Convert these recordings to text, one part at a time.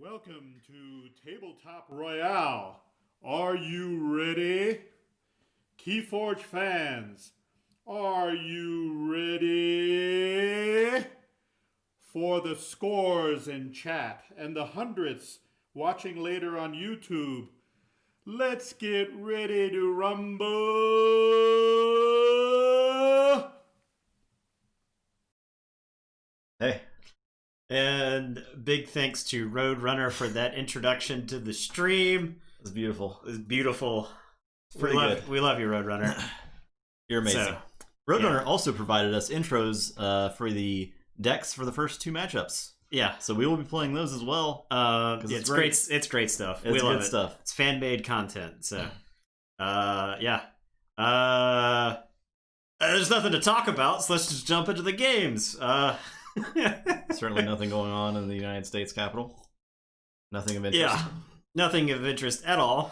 Welcome to Tabletop Royale. Are you ready? Keyforge fans, are you ready? For the scores in chat and the hundreds watching later on YouTube, let's get ready to rumble! Hey. And big thanks to Roadrunner for that introduction to the stream. It was beautiful. It was beautiful. Pretty good. We love you, Roadrunner. You're amazing. Roadrunner also provided us intros for the decks for the first two matchups. Yeah. So we will be playing those as well. It's great. It's great stuff. It's we love good it. stuff. It's fan-made content. So, yeah. There's nothing to talk about, so let's just jump into the games. Certainly nothing going on in the United States Capitol. Nothing of interest. Yeah. Nothing of interest at all.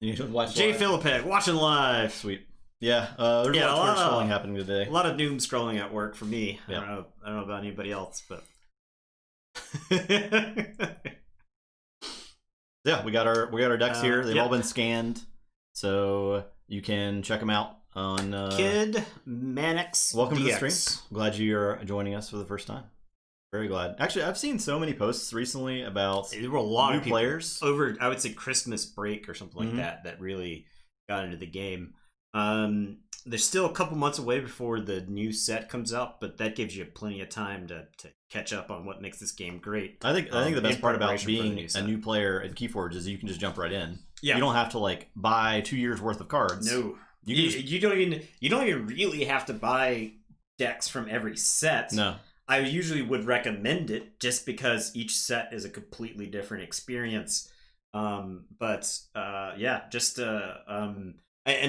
You should watch Jay live. Philippek watching live. Sweet. Yeah, there's a lot of scrolling happening today. A lot of doom scrolling at work for me. Yeah. I don't know about anybody else, but yeah, we got our decks here. They've yep. all been scanned, so you can check them out on Kid Mannix. Welcome DX. to the stream. Glad you're joining us for the first time. Very glad. Actually, I've seen so many posts recently about There were a lot new of people players over, I would say, Christmas break or something like that really got into the game. There's still a couple months away before the new set comes out, but that gives you plenty of time to catch up on what makes this game great. I think the best part about being new a new player at Keyforge is you can just jump right in. Yeah. You don't have to like buy 2 years worth of cards. No. You don't even really have to buy decks from every set. No. I usually would recommend it just because each set is a completely different experience. And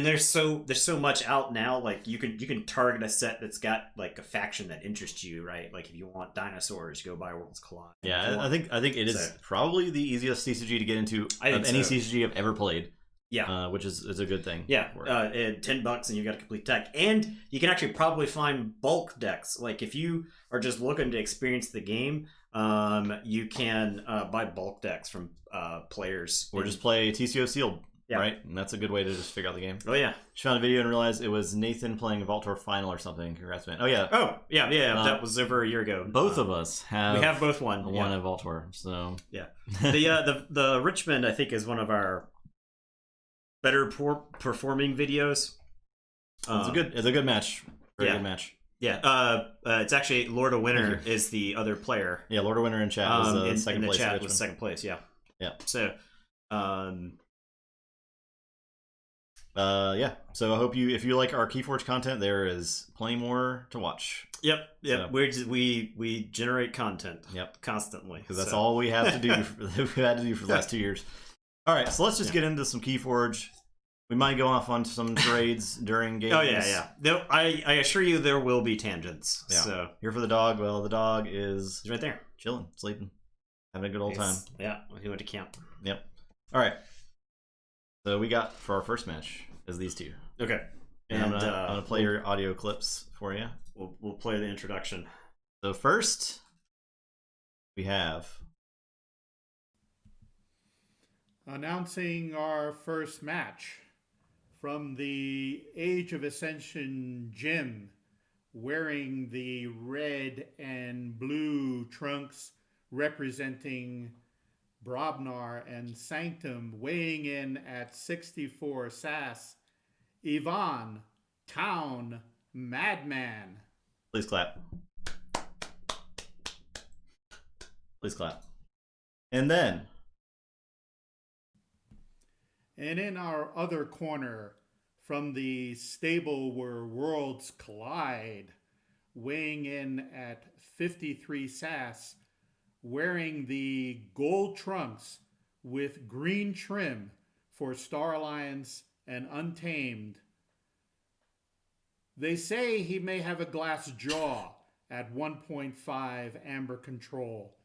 there's so much out now. Like you can target a set that's got like a faction that interests you, right? Like if you want dinosaurs, go buy Worlds Collide. Yeah, I think it is probably the easiest CCG to get into of any CCG I've ever played. Yeah, which is a good thing. Yeah, $10 and you got a complete deck, and you can actually probably find bulk decks. Like if you are just looking to experience the game, you can buy bulk decks from players, or just play TCO sealed. Yeah. Right, and that's a good way to just figure out the game. Oh yeah, just found a video and realized it was Nathan playing a Vault Tour final or something. Congrats, man! Oh yeah. That was over a year ago. Both of us have. We have both won at Vault Tour. So yeah, the Richmond I think is one of our better performing videos. It's a good match. Very good match. Yeah, it's actually Lord of Winter is the other player. Yeah, Lord of Winter in chat was second place. Chat was second place. Yeah. So, So I hope if you like our Keyforge content, there is plenty more to watch. Yep. So. We generate content. Yep. Constantly because that's all we have to do. We've had to do for the last 2 years. All right, so let's just get into some Keyforge. We might go off on some trades during games. Oh yeah. No, I assure you there will be tangents. Yeah. So here for the dog. Well, the dog is right there, chilling, sleeping, having a good old time. Yeah, he went to camp. Yep. All right. So we got for our first match is these two. Okay. And I'm gonna play your audio clips for you. We'll play the introduction. So first, we have. Announcing our first match from the Age of Ascension gym, wearing the red and blue trunks representing Brobnar and Sanctum, weighing in at 64 SAS, Ivan Town Madman. Please clap. Please clap. And then. And in our other corner, from the stable where worlds collide, weighing in at 53 SAS, wearing the gold trunks with green trim for Star Alliance and Untamed. They say he may have a glass jaw at 1.5 amber control,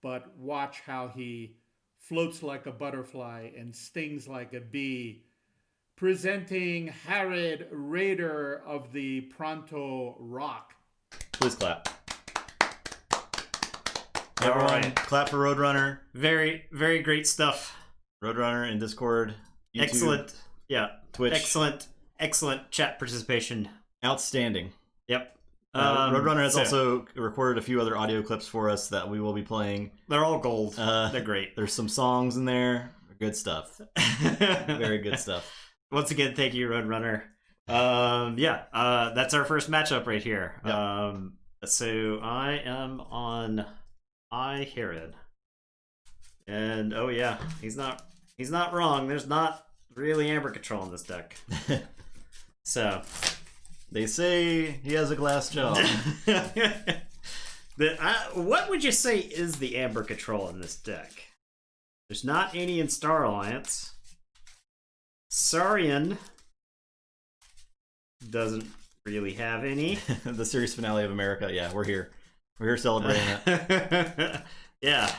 but watch how he floats like a butterfly and stings like a bee. Presenting Harad Raider of the Pronto Rock. Please clap. Everyone, right. clap for Roadrunner. Very, very great stuff. Roadrunner in Discord, YouTube, Excellent. Yeah. Twitch. Excellent chat participation. Outstanding. Yep. Roadrunner has also recorded a few other audio clips for us that we will be playing. They're all gold. They're great. There's some songs in there. Good stuff. Very good stuff. Once again, thank you, Roadrunner. That's our first matchup right here. Yep. So I am on Herod. And oh yeah, he's not wrong. There's not really Amber Control in this deck. So they say he has a glass jaw. What would you say is the Amber Control in this deck? There's not any in Star Alliance. Saurian doesn't really have any. The series finale of America. Yeah, we're here. We're here celebrating it. Yeah.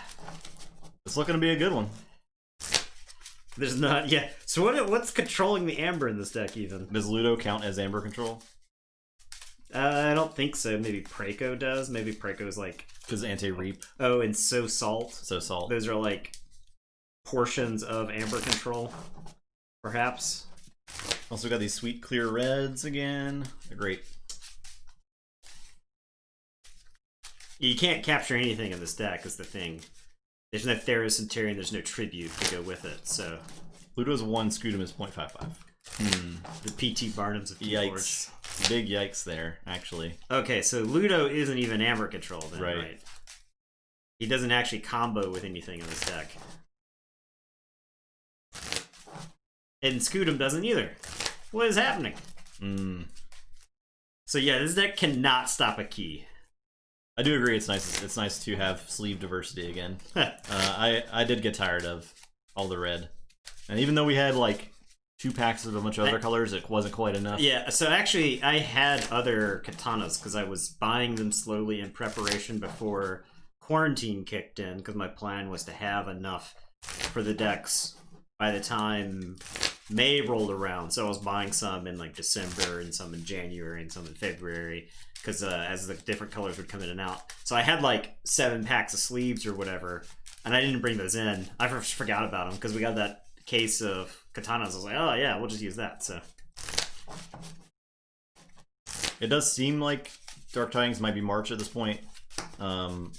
It's looking to be a good one. There's not. Yeah. So what's controlling the Amber in this deck even? Does Ludo count as Amber Control? I don't think so. Maybe Praco does. Maybe Praco's like... Because anti-reap. Oh, and So Salt. So Salt. Those are like portions of Amber Control, perhaps. Also got these sweet clear reds again. They're great. You can't capture anything in this deck is the thing. There's no Theros Centurion, there's no Tribute to go with it, so... Ludo's 1, Scudum is 0.55. The P.T. Barnums of Keyforge. Yikes. Big yikes there, actually. Okay, so Ludo isn't even Amber Control then, Right. right? He doesn't actually combo with anything in this deck. And Scudum doesn't either. What is happening? So yeah, this deck cannot stop a key. I do agree. It's nice. It's nice to have sleeve diversity again. I did get tired of all the red, and even though we had like 2 packs of a bunch of other colors, it wasn't quite enough. Yeah. So actually, I had other katanas because I was buying them slowly in preparation before quarantine kicked in. Because my plan was to have enough for the decks by the time May rolled around. So I was buying some in like December and some in January and some in February. Because as the different colors would come in and out. So I had like 7 packs of sleeves or whatever, and I didn't bring those in. I just forgot about them because we got that case of katanas. I was like, oh yeah, we'll just use that. So it does seem like Dark Tidings might be March at this point,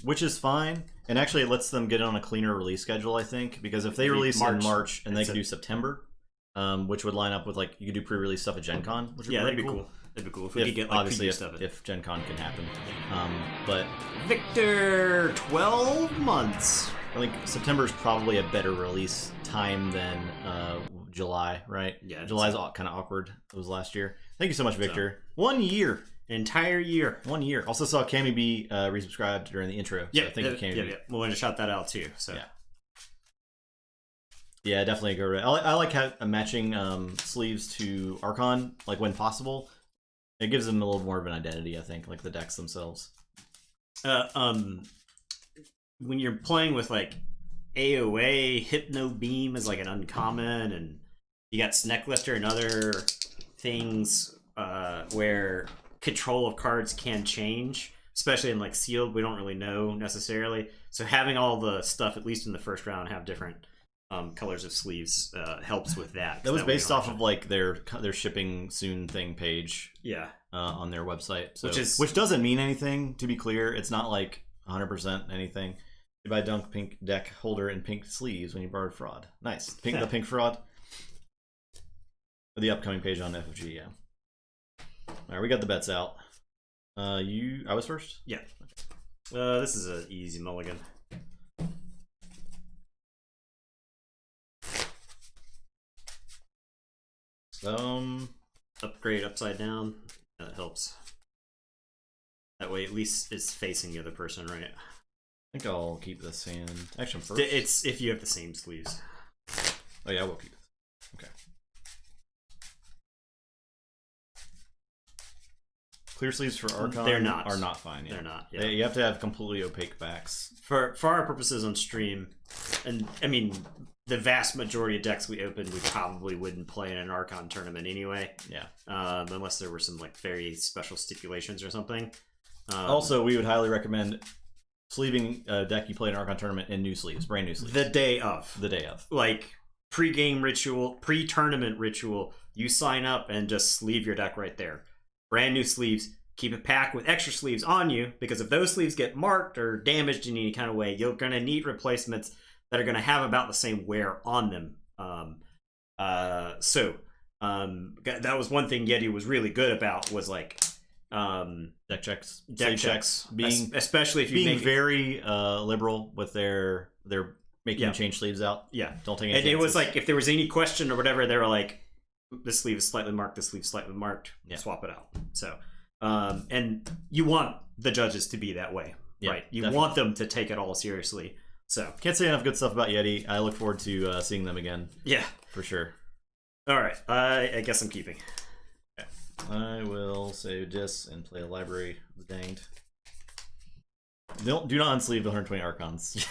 which is fine. And actually, it lets them get on a cleaner release schedule, I think, because if they release in March and they could do September, which would line up with like you could do pre-release stuff at Gen Con, which would be that'd be cool. That'd be cool if we could get like obviously stuff. If Gen Con can happen. But Victor, 12 months. I think September is probably a better release time than July, right? Yeah, July's kind of awkward. It was last year. Thank you so much, Victor. 1 year. Entire year. 1 year. Also saw Cammy B resubscribed during the intro. Yeah, so thank you, Cammy B. Yeah. We'll want to shout that out too. So yeah, definitely go. I like matching sleeves to Archon, like when possible. It gives them a little more of an identity, I think, like the decks themselves. When you're playing with like AOA, Hypno Beam is like an uncommon, and you got Snecklifter and other things where control of cards can change, especially in like sealed. We don't really know necessarily. So having all the stuff, at least in the first round, have different colors of sleeves helps with that. That was based off of like their shipping soon thing page. Yeah. On their website, so, which doesn't mean anything. To be clear, it's not like 100% anything. You buy Dunk pink deck holder and pink sleeves when you borrowed Fraud. Nice. The pink Fraud. The upcoming page on FFG. Yeah. All right, we got the bets out. I was first. Yeah. This is an easy mulligan. Upgrade upside down. That helps. That way, at least it's facing the other person, right? I think I'll keep this hand. Actually, first. It's if you have the same sleeves. Oh yeah, we'll keep it. Okay. Clear sleeves for Archon are not fine. Yeah. They're not. Yeah. You have to have completely opaque backs. For our purposes on stream, and I mean, the vast majority of decks we opened, we probably wouldn't play in an Archon tournament anyway. Yeah. Unless there were some like very special stipulations or something. Also, we would highly recommend sleeving a deck you played in Archon tournament in new sleeves, brand new sleeves. The day of. The day of. Like, pre-game ritual, pre-tournament ritual, you sign up and just sleeve your deck right there. Brand new sleeves. Keep it packed with extra sleeves on you, because if those sleeves get marked or damaged in any kind of way, you're going to need replacements that are going to have about the same wear on them. That was one thing Yeti was really good about, was like deck checks, deck checks, being especially if you being very liberal with their making Yeah. you change sleeves out. Yeah, Don't take any and it was chances. like, if there was any question or whatever, they were like, this sleeve is slightly marked, this sleeve is slightly marked, swap it out. So and you want the judges to be that way, right? You definitely. want them to take it all seriously. So Can't say enough good stuff about Yeti. I look forward to seeing them again. yeah, For sure. all right. I guess I'm keeping. I will say dis and play a library of the danged. Do not unsleeve the 120 Archons.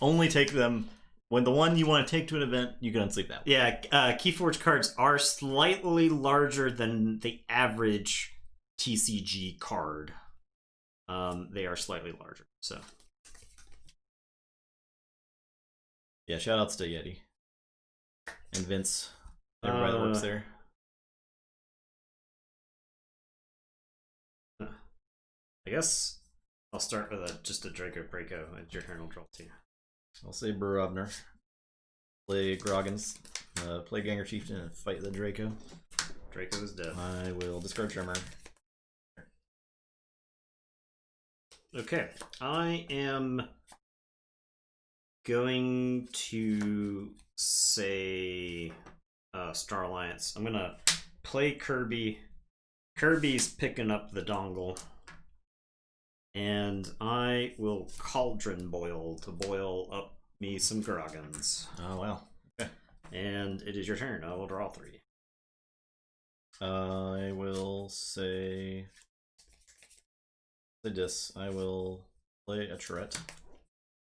Only take them when the one you want to take to an event, you can unsleeve that one. Yeah, Keyforge cards are slightly larger than the average TCG card. They are slightly larger, so. Yeah, shout outs to Yeti. And Vince. Everybody that works there. I guess I'll start with just a Draco Braco, and your turn will draw 2. I'll say Burobner. Play Groggins. Play Ganger Chieftain and fight the Draco. Draco is dead. I will discard Tremor. Okay, I am going to say Star Alliance. I'm gonna play Kirby. Kirby's picking up the dongle, and I will Cauldron Boil to boil up me some Groggins. Oh wow. Okay. And it is your turn. I will draw 3. I will say the dis. I will play a Tourette.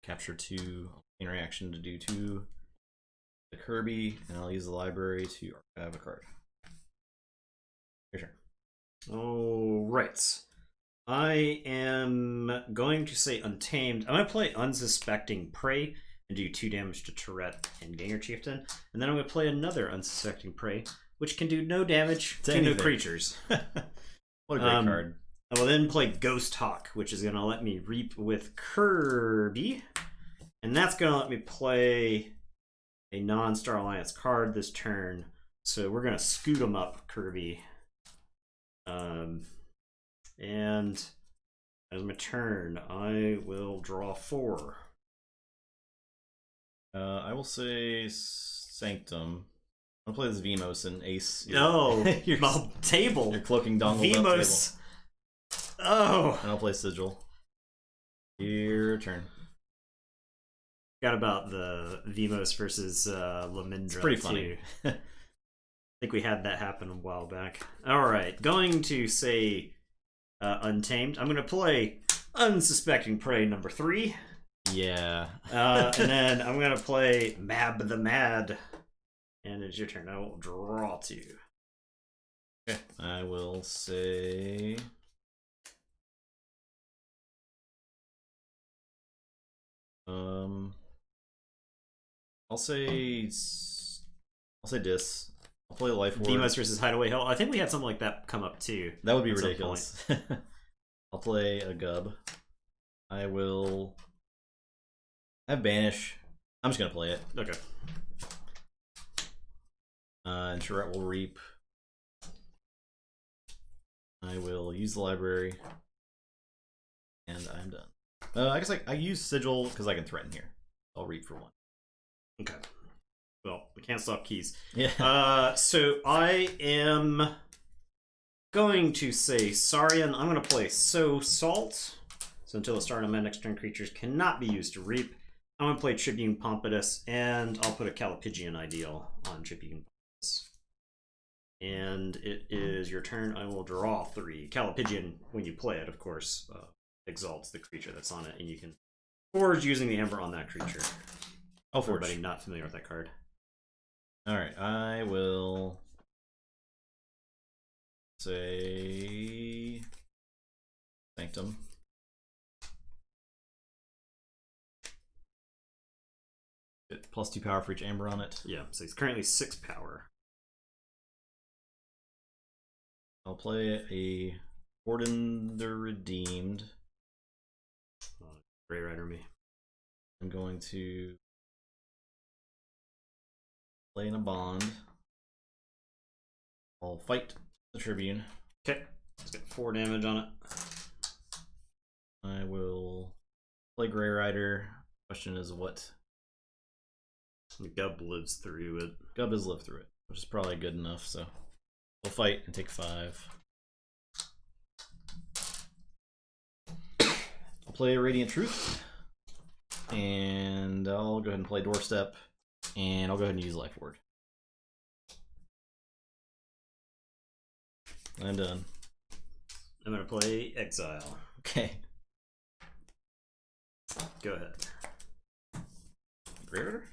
Capture 2 in reaction to do 2 the Kirby, and I'll use the library to archive a card. Your turn. All right. I am going to say Untamed. I'm going to play Unsuspecting Prey and do 2 damage to Tourette and Ganger Chieftain. And then I'm going to play another Unsuspecting Prey, which can do no damage to no creatures. What a great card. I will then play Ghost Hawk, which is going to let me reap with Kirby. And that's going to let me play a non-Star Alliance card this turn. So we're going to scoot them up, Kirby. And as my turn, I will draw 4. I will say Sanctum. I'll play this Vemos and Ace. No, your table. Your cloaking dongle Vemos. Oh. And I'll play Sigil. Your turn. Forgot about the Vemos versus Lamindra. It's pretty funny. I think we had that happen a while back. Alright, going to say Untamed. I'm going to play Unsuspecting Prey number 3. Yeah. And then I'm going to play Mab the Mad. And it's your turn. I will draw 2. Okay. I will say... I'll say Dis. I'll play Life Ward. Demos versus Hideaway Hill. I think we had something like that come up too. That would be ridiculous. I'll play a Gub. I will have Banish. I'm just gonna play it. Okay. And Tourette will reap. I will use the library. And I'm done. I guess I use Sigil because I can threaten here. I'll reap for 1. Okay. Well, we can't stop keys. Yeah. So I am going to say Saurian. I'm going to play Salt. So until the start of my next turn, creatures cannot be used to reap. I'm going to play Tribune Pompidus, and I'll put a Calipigian Ideal on Tribune Pompidus. And it is your turn. I will draw 3. Calipigian, when you play it, of course, exalts the creature that's on it, and you can forge using the Ember on that creature. Oh, for everybody not familiar with that card. Alright, I will say Sanctum. +2 power for each amber on it. Yeah, so he's currently 6 power. I'll play a Gordon the Redeemed. Grey Rider me. I'm going to play in a bond. I'll fight the Tribune. Okay, let's get 4 damage on it. I will play Grey Rider. Question is what? Gub lives through it. Gub has lived through it, which is probably good enough, so we'll fight and take 5. I'll play Radiant Truth. And I'll go ahead and play Doorstep. And I'll go ahead and use Life Ward. I'm done. I'm going to play Exile. Okay. Go ahead. Grey Rider?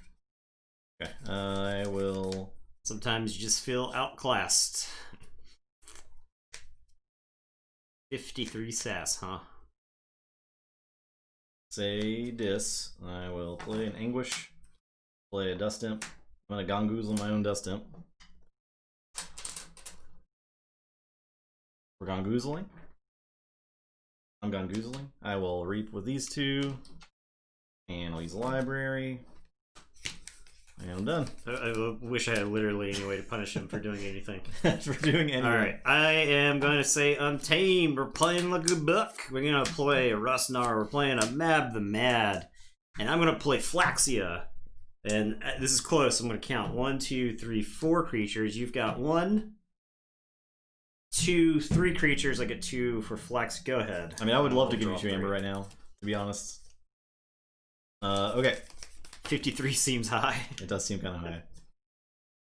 Okay. I will... Sometimes you just feel outclassed. 53 sass, huh? Say Dis. I will play an Anguish. Play a Dust Imp. I'm going to Gongoozle my own Dust Imp. We're Gongoozling. I'm Gongoozling. I will Reap with these 2. And I'll use the library. And I'm done. I wish I had literally any way to punish him for doing anything. For doing anything. Alright, I am going to say Untamed. We're playing like a buck. We're going to play a Rustnar. We're playing a Mab the Mad. And I'm going to play Flaxia. And this is close. I'm going to count 1, 2, 3, 4 creatures. You've got 1, 2, 3 creatures. I get 2 for Flex. Go ahead. I mean, I would love to give you 2 Amber right now, to be honest. Okay. 53 seems high. It does seem kind of high.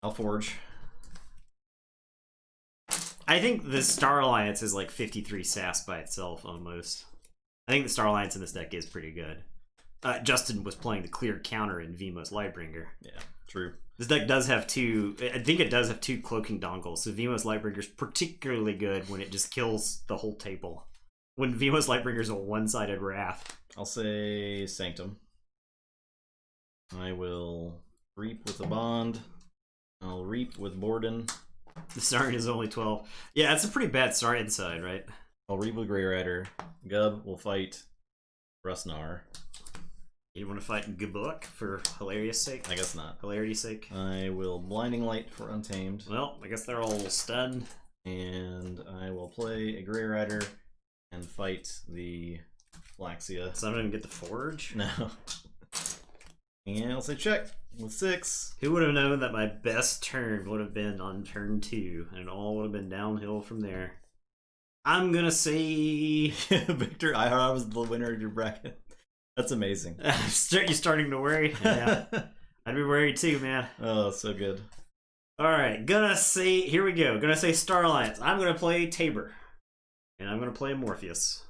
I'll Forge. I think the Star Alliance is like 53 sass by itself almost. I think the Star Alliance in this deck is pretty good. Justin was playing the clear counter in Vimo's Lightbringer. Yeah, true. This deck does have 2. I think it does have 2 cloaking dongles. So Vimo's Lightbringer is particularly good when it just kills the whole table. When Vimo's Lightbringer is a one-sided wrath. I'll say Sanctum. I will Reap with a Bond. I'll Reap with Borden. The Starn is only 12. Yeah, it's a pretty bad start inside, right? I'll Reap with Grey Rider. Gub will fight Rustnar. You want to fight in Gabuk for hilarious sake? I guess not. Hilarity's sake? I will Blinding Light for Untamed. Well, I guess they're all stunned. And I will play a Grey Rider and fight the Flaxia. So I'm going to get the Forge? No. And I'll say check with 6. Who would have known that my best turn would have been on turn 2, and it all would have been downhill from there. I'm gonna say Victor, I was the winner of your bracket. That's amazing. You're starting to worry? Yeah. I'd be worried too, man. Oh, so good. Alright, gonna say, here we go. Gonna say Star Alliance. I'm gonna play Tabor. And I'm gonna play Morpheus.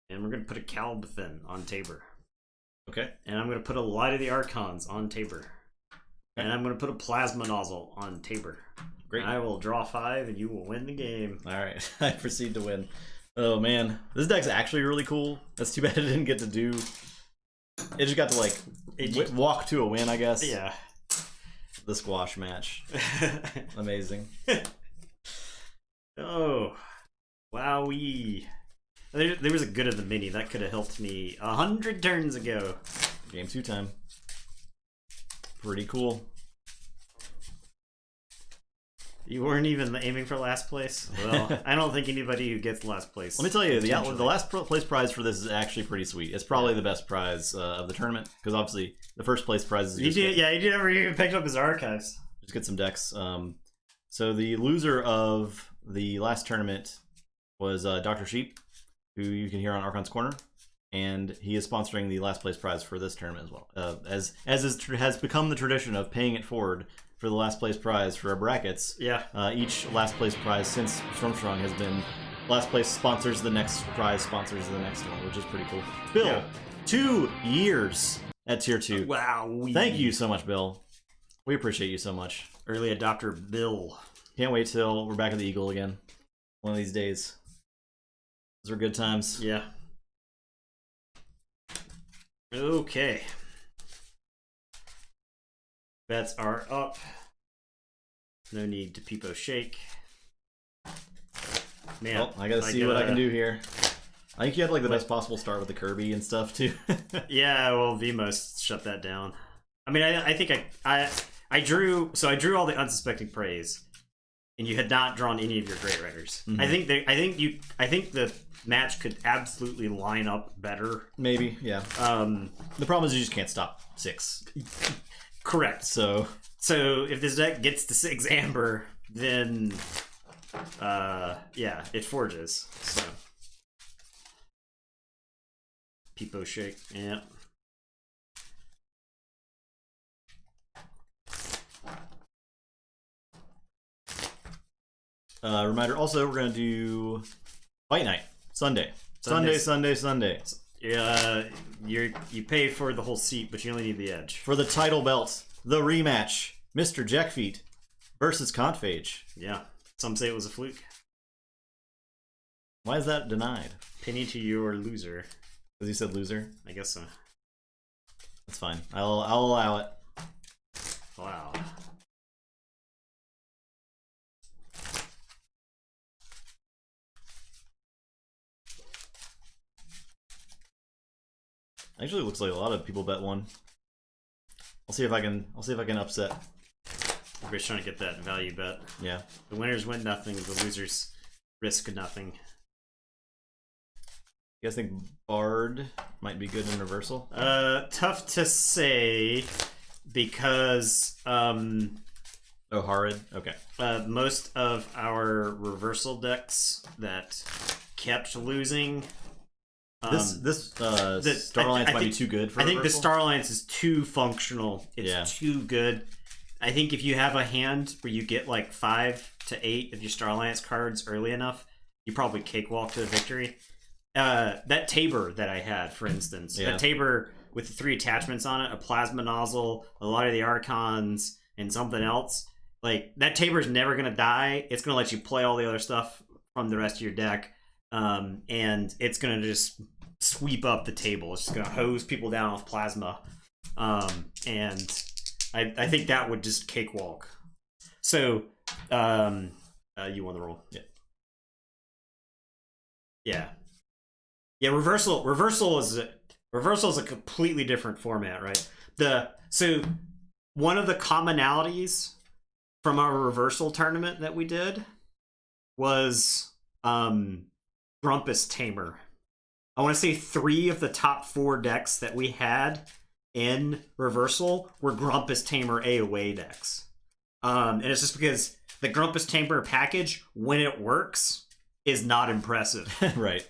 And we're gonna put a Calbathan on Tabor. Okay. And I'm going to put a Light of the Archons on Tabor. Okay. And I'm going to put a Plasma Nozzle on Tabor. Great. And I will draw 5 and you will win the game. Alright, I proceed to win. Oh man, this deck's actually really cool. That's too bad it didn't get to do... It just got to like walk to a win, I guess. Yeah. The squash match. Amazing. Oh. Wowee. There was a good of the mini. That could have helped me 100 turns ago. Game 2 time. Pretty cool. You weren't even aiming for last place? Well, I don't think anybody who gets last place... Let me tell you, the last place prize for this is actually pretty sweet. It's probably the best prize of the tournament, because obviously the first place prize is... He never even picked up his archives. Just get some decks. So the loser of the last tournament was Dr. Sheep, who you can hear on Archon's Corner, and he is sponsoring the last place prize for this tournament as well. Has become the tradition of paying it forward for the last place prize for our brackets. Yeah. Each last place prize since Stormstrong has been last place sponsors the next prize, sponsors the next one, which is pretty cool. Bill, 2 years at Tier 2. Wow. Thank you so much, Bill. We appreciate you so much. Early adopter Bill. Can't wait till we're back at the Eagle again. One of these days. Those are good times. Yeah. Okay. Bets are up. No need to peepo shake. Man, well, I gotta see what I can do here. I think you had like the What? best possible start with the Kirby and stuff too. Yeah, well, Vmos shut that down. I mean, I think I drew all the unsuspecting praise, and you had not drawn any of your Great Riders. Mhm. I think the match could absolutely line up better. Maybe, yeah. The problem is you just can't stop 6. Correct. So if this deck gets to 6 amber, then yeah, it forges. So peepo shake, yeah. reminder. Also, we're gonna do Fight Night Sunday. Yeah, you pay for the whole seat, but you only need the edge. For the title belt, the rematch, Mr. Jackfeet versus Conphage. Yeah, some say it was a fluke. Why is that denied? Penny to your loser. Because he said loser. I guess so. That's fine. I'll allow it. Wow. Actually, it looks like a lot of people bet one. I'll see if I can upset. Everybody's trying to get that value bet. Yeah. The winners win nothing. The losers risk nothing. You guys think Bard might be good in reversal? Tough to say because Oh, Horrid. Okay. most of our reversal decks that kept losing. This Star Alliance might be too good for. I think the reversal? Star Alliance is too functional. It's too good. I think if you have a hand where you get like 5 to 8 of your Star Alliance cards early enough, you probably cakewalk to the victory. That Tabor that I had, for instance, that Tabor with the 3 attachments on it, a plasma nozzle, a lot of the Archons, and something else. Like, that Tabor's never going to die. It's going to let you play all the other stuff from the rest of your deck. And it's going to just sweep up the table. It's just going to hose people down with plasma. And I think that would just cakewalk. So, you won the roll. Yeah. Yeah, reversal is a completely different format, right? So one of the commonalities from our reversal tournament that we did was Grumpus Tamer. I want to say 3 of the top 4 decks that we had in reversal were Grumpus Tamer AOA decks. And it's just because the Grumpus Tamer package, when it works, is not impressive. Right.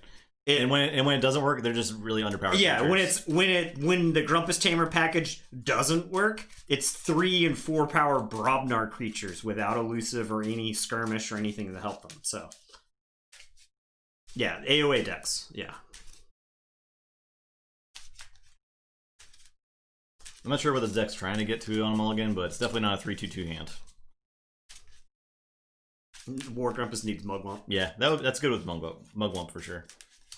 And when it doesn't work, they're just really underpowered. Yeah, creatures. when the Grumpus Tamer package doesn't work, it's 3 and 4 power Brobnar creatures without elusive or any skirmish or anything to help them. So yeah, AOA decks. Yeah. I'm not sure what the deck's trying to get to on a mulligan, but it's definitely not a 3/2/2 hand. War Grumpus needs Mugwump. Yeah, that's good with Mugwump for sure.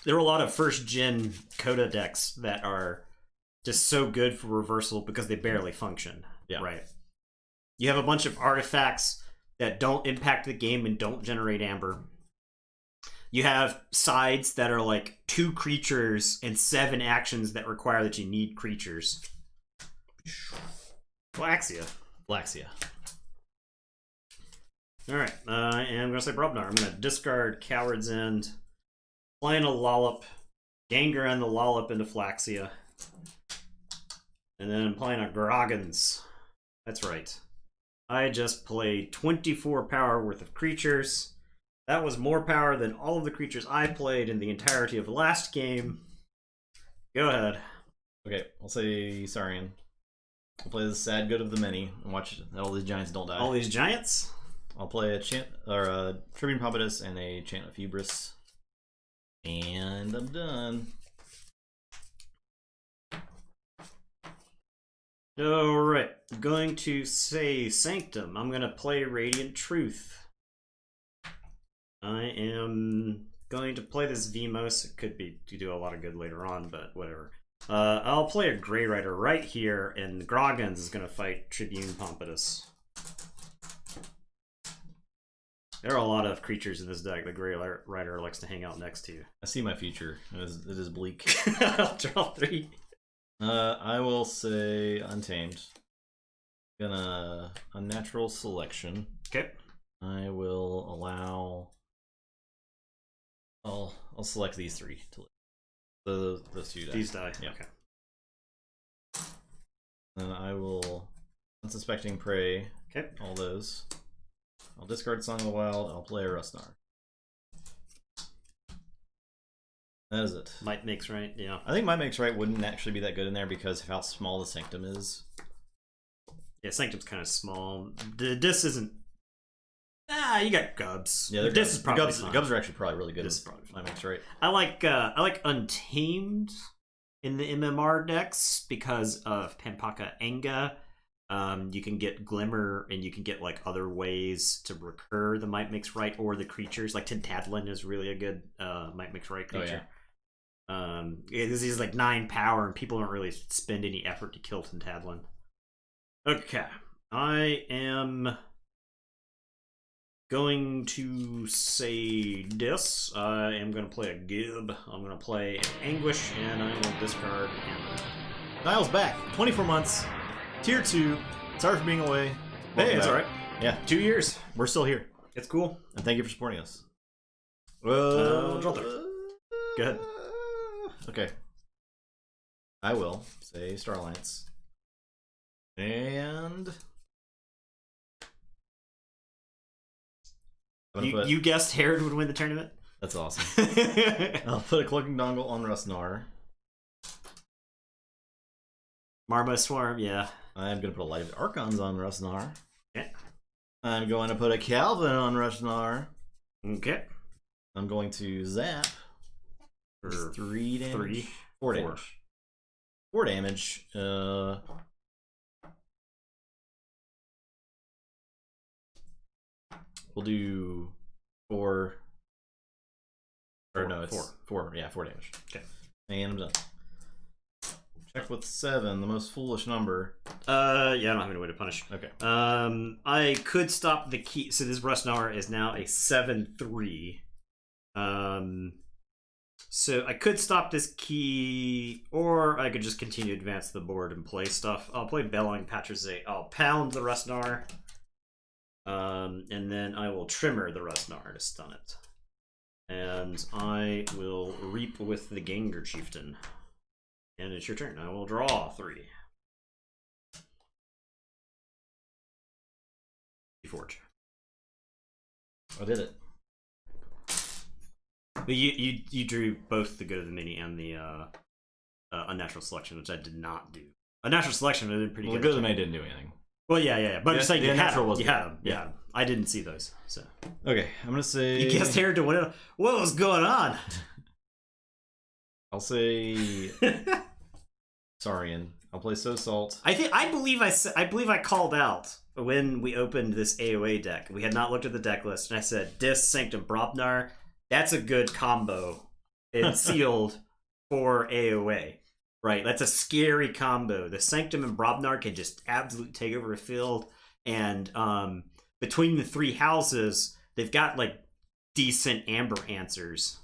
There are a lot of first gen Coda decks that are just so good for reversal because they barely function. Yeah. Right. You have a bunch of artifacts that don't impact the game and don't generate amber. You have sides that are like 2 creatures and 7 actions that require that you need creatures. Flaxia. Alright, I am going to say Brobnar. I'm going to discard Coward's End, playing a Lollop, Gengar and the Lollop into Flaxia, and then I'm playing a Groggins. That's right. I just played 24 power worth of creatures. That was more power than all of the creatures I played in the entirety of the last game. Go ahead. Okay, I'll say Saurian. I'll play the Sad Good of the Many and watch that all these giants don't die. All these giants? I'll play a Tribune Pompadus and a Chant of Hubris. And I'm done. Alright, I'm going to say Sanctum. I'm going to play Radiant Truth. I am going to play this Vmos. It could be to do a lot of good later on, but whatever. I'll play a Grey Rider right here, and Groggins is going to fight Tribune Pompidus. There are a lot of creatures in this deck the Grey Rider likes to hang out next to. I see my future. It is bleak. I'll draw 3. I will say Untamed. Gonna Unnatural Selection. Okay. I will allow. I'll select these 3 to live. Those 2 die. These die. Yeah. Okay. Then I will Unsuspecting Prey. Okay. All those. I'll discard Song of the Wild. I'll play a Rustnar. That is it. Might Makes Right. Yeah. I think Might Makes Right wouldn't actually be that good in there because of how small the Sanctum is. Yeah, Sanctum's kind of small. The Dis isn't. You got Gubs. Yeah, the Dis is probably the Gubs are actually probably really good. Dis is probably Might Makes Right. I like Untamed in the MMR decks because of Pampaka Enga. You can get Glimmer, and you can get like other ways to recur the Might Makes Right or the creatures. Like Tintadlin is really a good Might Makes Right creature. Oh, yeah. He's like 9 power, and people don't really spend any effort to kill Tintadlin. Okay, I am going to say this. I am going to play a Gib. I'm going to play an Anguish, and I will discard Amber. Niall's back. 24 months. Tier 2. Sorry for being away. Hey, it's alright. Yeah. 2 years. We're still here. It's cool. And thank you for supporting us. Draw 3. Go ahead. Okay. I will say Star Alliance. And you guessed Herod would win the tournament? That's awesome. I'll put a Cloaking Dongle on Rustnar. Marma Swarm, yeah. I'm going to put a Light of the Archons on Rustnar. Okay. I'm going to put a Calvin on Rustnar. Okay. I'm going to zap for 3 damage. 4 damage. 4 damage. We'll do 4. Or no, it's 4. Yeah, 4 damage. Okay. And I'm done. Check with 7, the most foolish number. Yeah, I don't have any way to punish. Okay. I could stop the key. So this Rustnar is now a 7/3. So I could stop this key, or I could just continue to advance the board and play stuff. I'll play Bellowing Patrizate. I'll pound the Rustnar. And then I will Trimmer the Rustnar to stun it. And I will Reap with the Ganger Chieftain. And it's your turn. I will draw 3. Keyforge. I did it. But you drew both the Good of the Mini and the Unnatural Selection, which I did not do. Unnatural Selection would have been pretty good. The Good of the Mini didn't do anything. Well, yeah. But I'm just saying you had them. Yeah. Yeah. I didn't see those. So Okay, I'm going to say... You guessed Herod to win it. What was going on? I'll say... Saurian. I'll play So Salt. I believe I called out when we opened this AOA deck. We had not looked at the deck list, and I said, Dis Sanctum Brobnar, that's a good combo. It's sealed for AOA. Right, that's a scary combo. The Sanctum and Brobnar can just absolutely take over a field, and between the 3 houses, they've got like decent Amber answers.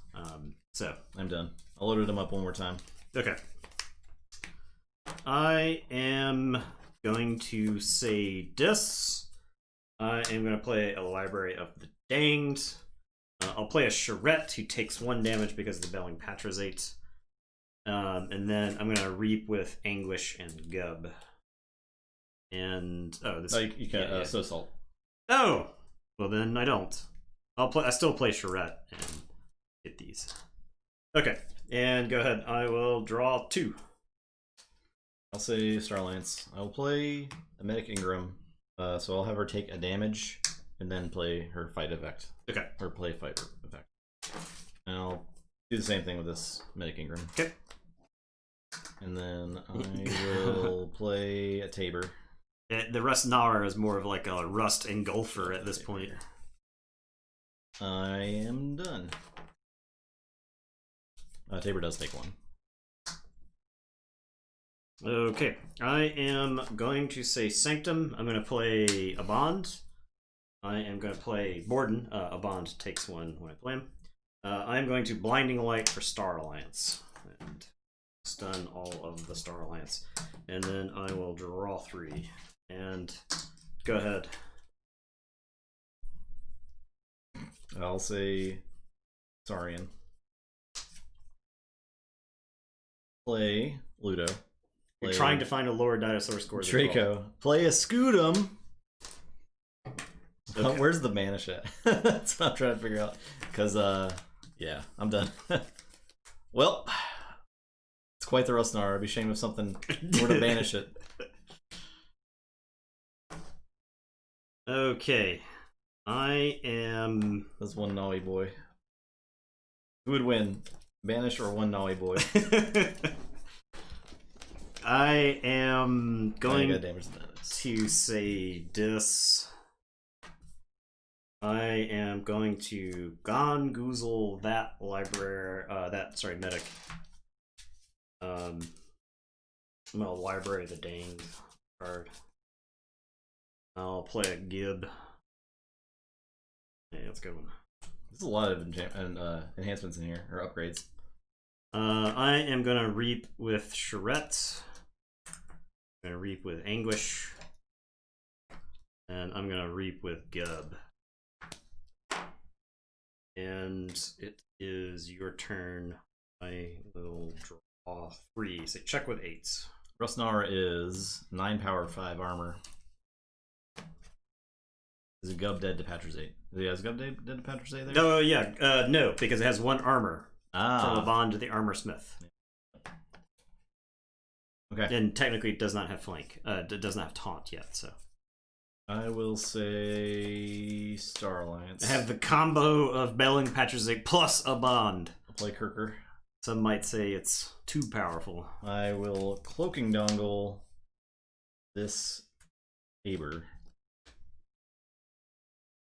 So I'm done. I'll load them up one more time. Okay. I am going to say this. I am going to play a Library of the Danged. I'll play a Charette who takes 1 damage because of the Bellowing Patrizate. And then I'm going to Reap with Anguish and Gub. And this you can So Salt. Oh, well then I don't. I still play Charette and get these. Okay, and go ahead. I will draw 2. I'll say Star Alliance. I'll play a Medic Ingram. So I'll have her take a damage and then play her fight effect. Okay. Or play fight effect. And I'll do the same thing with this Medic Ingram. Okay. And then I will play a Tabor. The Rust Nara is more of like a Rust Engulfer at this point. I am done. Tabor does take 1. Okay, I am going to say Sanctum. I'm going to play a Bond. I am going to play Borden. A Bond takes one when I play him. I am going to Blinding Light for Star Alliance. And stun all of the Star Alliance. And then I will draw 3. And go ahead. I'll say Saurian. Play Ludo. You're trying to find a lower dinosaur score. Draco. Play a Scudum. Okay. Where's the Banish at? That's what I'm trying to figure out. Because, yeah, I'm done. Well, it's quite the Rustnar. I'd be ashamed if something were to banish it. Okay. I am... That's one Naui boy. Who would win? Banish or one Naui boy? I am going to say Dis. I am going to Gongoozle that library, medic. I'm gonna library the dang card. I'll play a Gib. Yeah, that's a good one. There's a lot of enhancements in here, or upgrades. I am gonna Reap with Charette. I'm gonna Reap with Anguish. And I'm gonna Reap with Gub. And it is your turn. I will draw 3. So check with 8s. Rustnar is 9 power, 5 armor. Is it Gub dead to Patrazate? Yeah, is Gub dead to Patrazate there? Oh, yeah. No, because it has 1 armor. From a bond to the armor smith. Okay. And technically it does not have flank. It doesn't have taunt yet, so. I will say Star Alliance. I have the combo of Belling Patrazate plus a bond. I'll play Kirker. Some might say it's too powerful. I will Cloaking Dongle this Aber.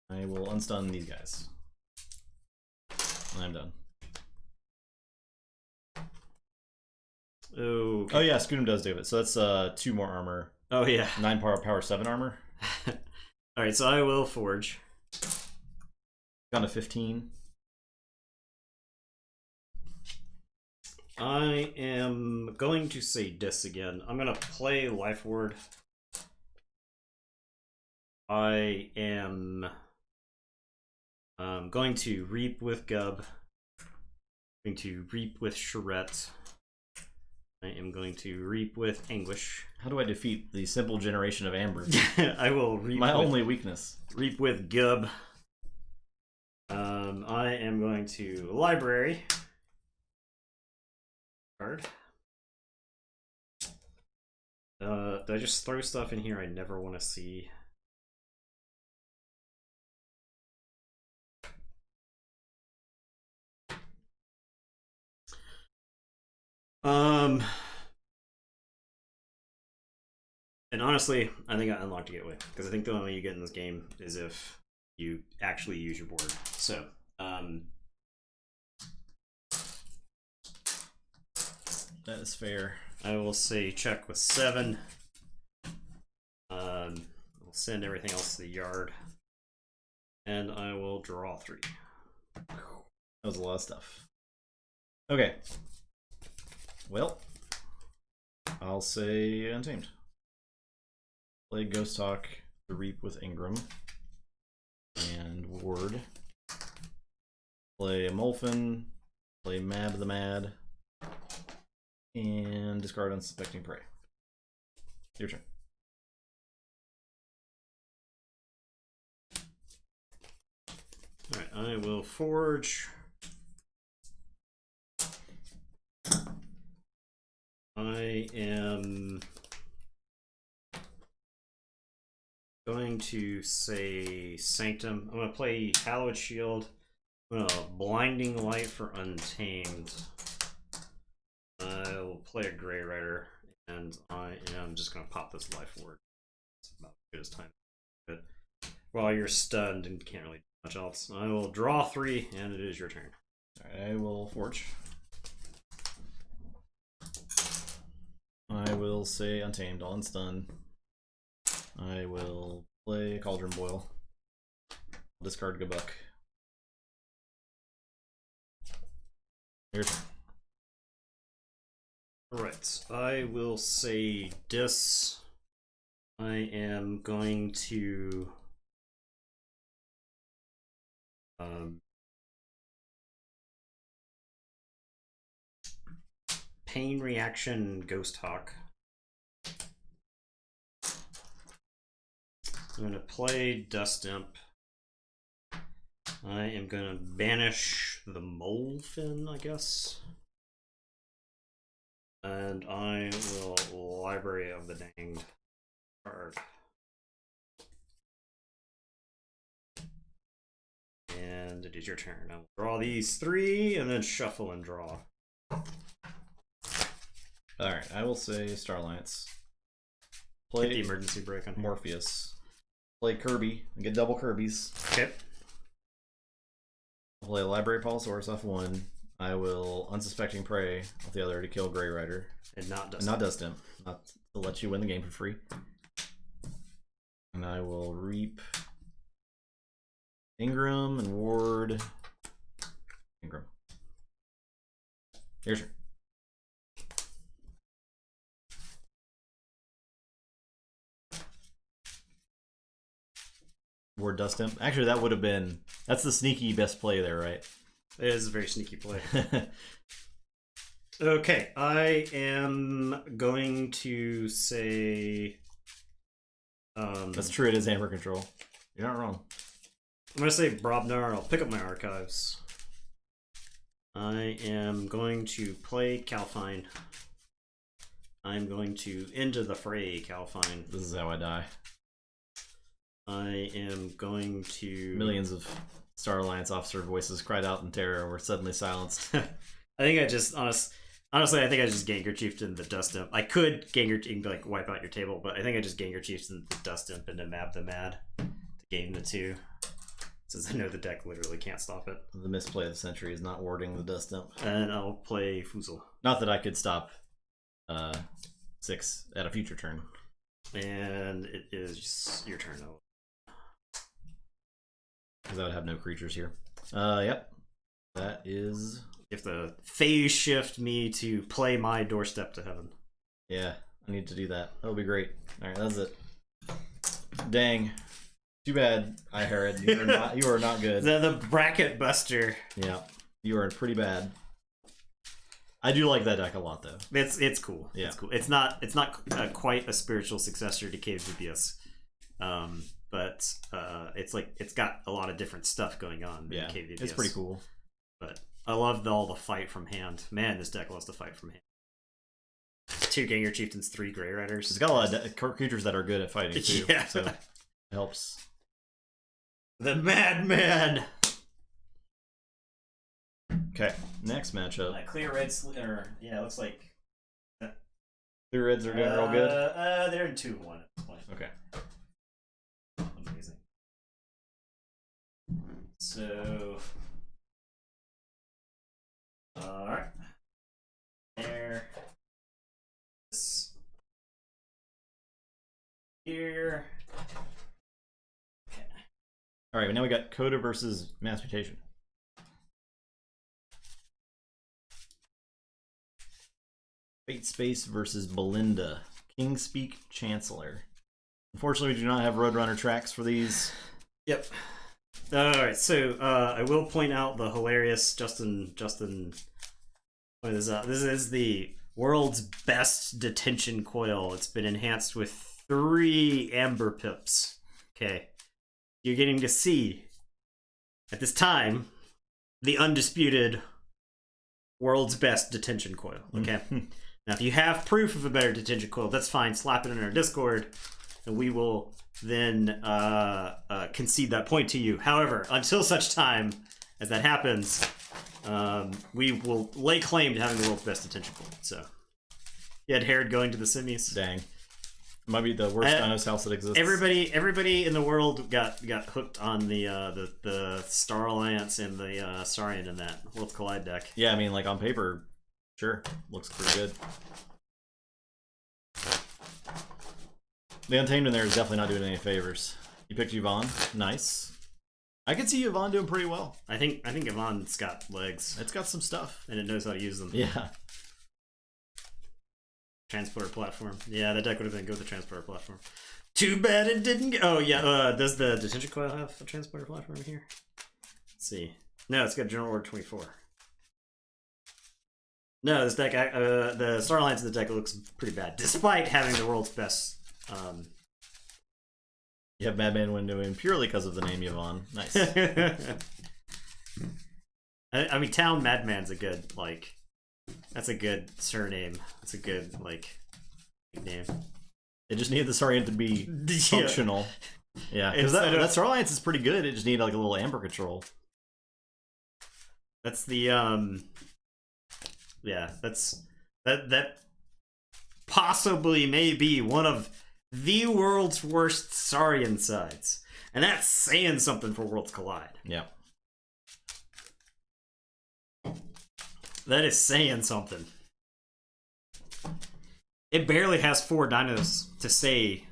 I will unstun these guys. And I'm done. Okay. Oh yeah, Scudum does do it. So that's 2 more armor. Oh yeah. 9 power, 7 armor. Alright, so I will Forge. Gone to 15. I am going to say Dis again. I'm going to play Life Ward. I am going to Reap with Gub. Going to Reap with Charette. I am going to Reap with Anguish. How do I defeat the simple generation of Amber? I will Reap My only weakness. Reap with Gub. I am going to Library. Card. Do I just throw stuff in here I never want to see? And honestly, I think I unlocked a gateway because I think the only way you get in this game is if you actually use your board. So, that is fair. I will say check with 7. I'll send everything else to the yard, and I will draw 3. That was a lot of stuff. Okay. Well, I'll say Untamed. Play Ghost Talk to Reap with Ingram and Ward. Play Molphin. Play Mab the Mad. And discard Unsuspecting Prey. Your turn. Alright, I will Forge. I am going to say Sanctum. I'm going to play Hallowed Shield. I'm going to Blinding Light for Untamed. I will play a Grey Rider, and I am just going to pop this Life Ward. It's about as good as time. But while you're stunned and can't really do much else, I will draw 3, and it is your turn. Alright, I will Forge. I will say Untamed, all in stun. I will play Cauldron Boil. Discard Gabuk. Here's Alright, I will say Dis. I am going to Pain Reaction Ghost Hawk. I'm going to play Dust Imp. I am going to banish the Molefin, I guess. And I will Library of the Danged card. And it is your turn. I'll draw these 3 and then shuffle and draw. Alright, I will say Star Alliance. Play the emergency break on Morpheus. Play Kirby and get double Kirby's. Okay. Play Library Pulsaurus off 1. I will Unsuspecting Prey off the other to kill Grey Rider. And not Dust Imp. Not Dust Imp. Not to let you win the game for free. And I will Reap Ingram and Ward Ingram. Here's your. Ward Dust Imp. Actually, that would have been. That's the sneaky best play there, right? It is a very sneaky play. Okay, I am going to say. That's true, it is Hammer Control. You're not wrong. I'm going to say Brobnar. I'll pick up my archives. I am going to play Calfine. I'm going to Into the Fray Calfine. This is how I die. I am going to... Millions of Star Alliance officer voices cried out in terror and were suddenly silenced. I think I just... Honestly, I think I just Gengar Chieftain the Dust Imp. I could Gengar Chieftain, like, wipe out your table, but I think I just Gengar Chieftain the Dust Imp into Mab the Mad to gain the 2. Since I know the deck literally can't stop it. The misplay of the century is not warding the Dust Imp. And I'll play Foozle. Not that I could stop 6 at a future turn. And it is your turn, though. Because I would have no creatures here. Yep. That is... You have to phase shift me to play my Doorstep to Heaven. Yeah, I need to do that. That'll be great. Alright, that's it. Dang. Too bad, Herod. You are not good. The bracket buster. Yeah. You are pretty bad. I do like that deck a lot, though. It's cool. Yeah. It's cool. It's not quite a spiritual successor to KVBS. But it's like it's got a lot of different stuff going on. Yeah, in KVBS. it's pretty cool. But I love all the fight from hand. Man, this deck loves to fight from hand. 2 Gengar Chieftains, 3 Grey Riders. It's got a lot of creatures that are good at fighting too. Yeah. So it helps. The Madman. Okay, next matchup. Clear red, yeah, it looks like Clear reds are doing real good. They're in 2-1 at this point. Okay. Amazing. So, all right. There. This. Here. Okay. All right, now we got Coda versus Mass Mutation. Fate Space versus Belinda. Kingspeak Chancellor. Unfortunately, we do not have Roadrunner tracks for these. Yep. Alright, so I will point out the hilarious Justin point this out. This is the world's best detention coil. It's been enhanced with 3 amber pips. Okay. You're getting to see, at this time, the undisputed world's best detention coil. Okay. Now, if you have proof of a better detention coil, that's fine. Slap it in our Discord, and we will then concede that point to you. However, until such time as that happens, we will lay claim to having the world's best detention coil. So, you had Herod going to the semis. Dang. Might be the worst Dinos house that exists. Everybody in the world got hooked on the Star Alliance and the Saurian in that Worlds Collide deck. Yeah, I mean, like on paper, sure, looks pretty good. The Untamed in there is definitely not doing any favors. You picked Yvonne. Nice. I can see Yvonne doing pretty well. I think Yvonne's got legs. It's got some stuff. And it knows how to use them. Yeah. Transporter platform. Yeah, that deck would have been good with the transporter platform. Too bad it didn't get... Oh, yeah. Does the detention coil have a transporter platform here? Let's see. No, it's got General Order 24. No, this deck... the Star Alliance of the deck looks pretty bad. Despite having the world's best... You have Madman windowing purely because of the name Yvonne. Nice. I mean, Town Madman's a good, like... That's a good surname. That's a good, like, name. It just needed the Sarian to be functional. Yeah, because that Star Alliance is pretty good. It just needed, like, a little Amber control. That's the, Yeah, that's... That possibly may be one of the world's worst Saurian sides. And that's saying something for Worlds Collide. Yeah. That is saying something. It barely has 4 dinos to say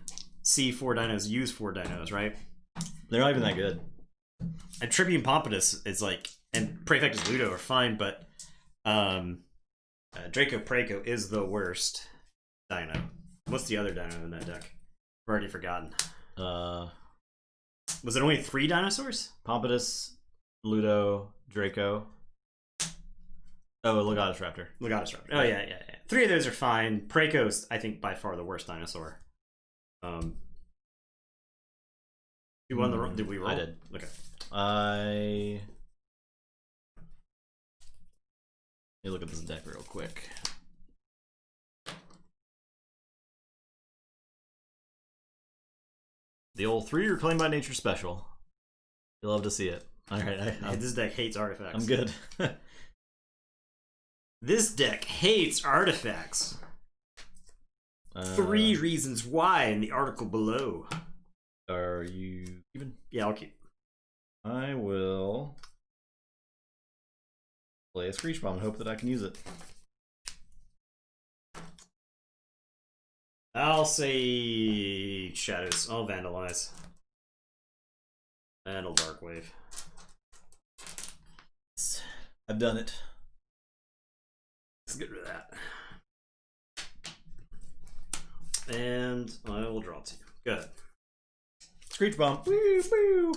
see 4 dinos, use 4 dinos, right? They're not even that good. And Tribune Pompatus is like, and Praefectus Ludo are fine, but Draco Praco is the worst dino. What's the other dino in that deck? I've already forgotten. Was it only 3 dinosaurs? Pompatus, Ludo, Draco. Oh, Legatus Raptor. Legatus Raptor. Oh, yeah. 3 of those are fine. Praco's, I think, by far the worst dinosaur. You won the roll? Did we roll? I did. Okay. Let me look at this deck real quick. The old 3 Reclaimed by Nature special. You love to see it. All right, this deck hates artifacts. I'm good. This deck hates artifacts. 3 reasons why in the article below. Are you even? Yeah, I'll keep. I will play a Screech Bomb and hope that I can use it. I'll say Shadows. I'll Vandalize. And I'll Dark Wave. I've done it. Let's get rid of that. And I will draw 2. Good. Screech Bomb. Woo, woo.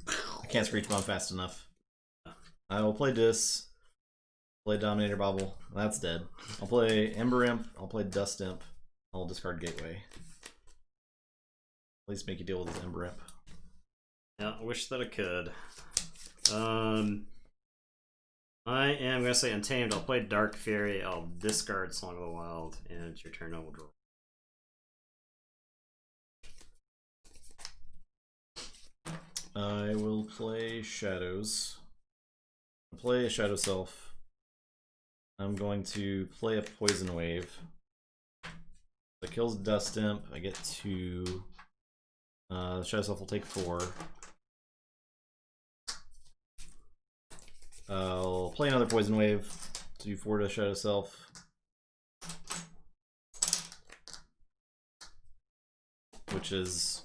I can't Screech Bomb fast enough. I will play this. Play Dominator Bobble. That's dead. I'll play Ember Imp. I'll play Dust Imp. I'll discard Gateway. Please make you deal with this Ember Imp. Yeah, I wish that I could. I am going to say Untamed. I'll play Dark Fury. I'll discard Song of the Wild. And it's your turn. I will draw. I will play Shadows. I'll play a Shadow Self. I'm going to play a Poison Wave. That kills Dust Imp. I get 2. Shadow Self will take 4. I'll play another Poison Wave. Do 4 to Shadow Self. Which is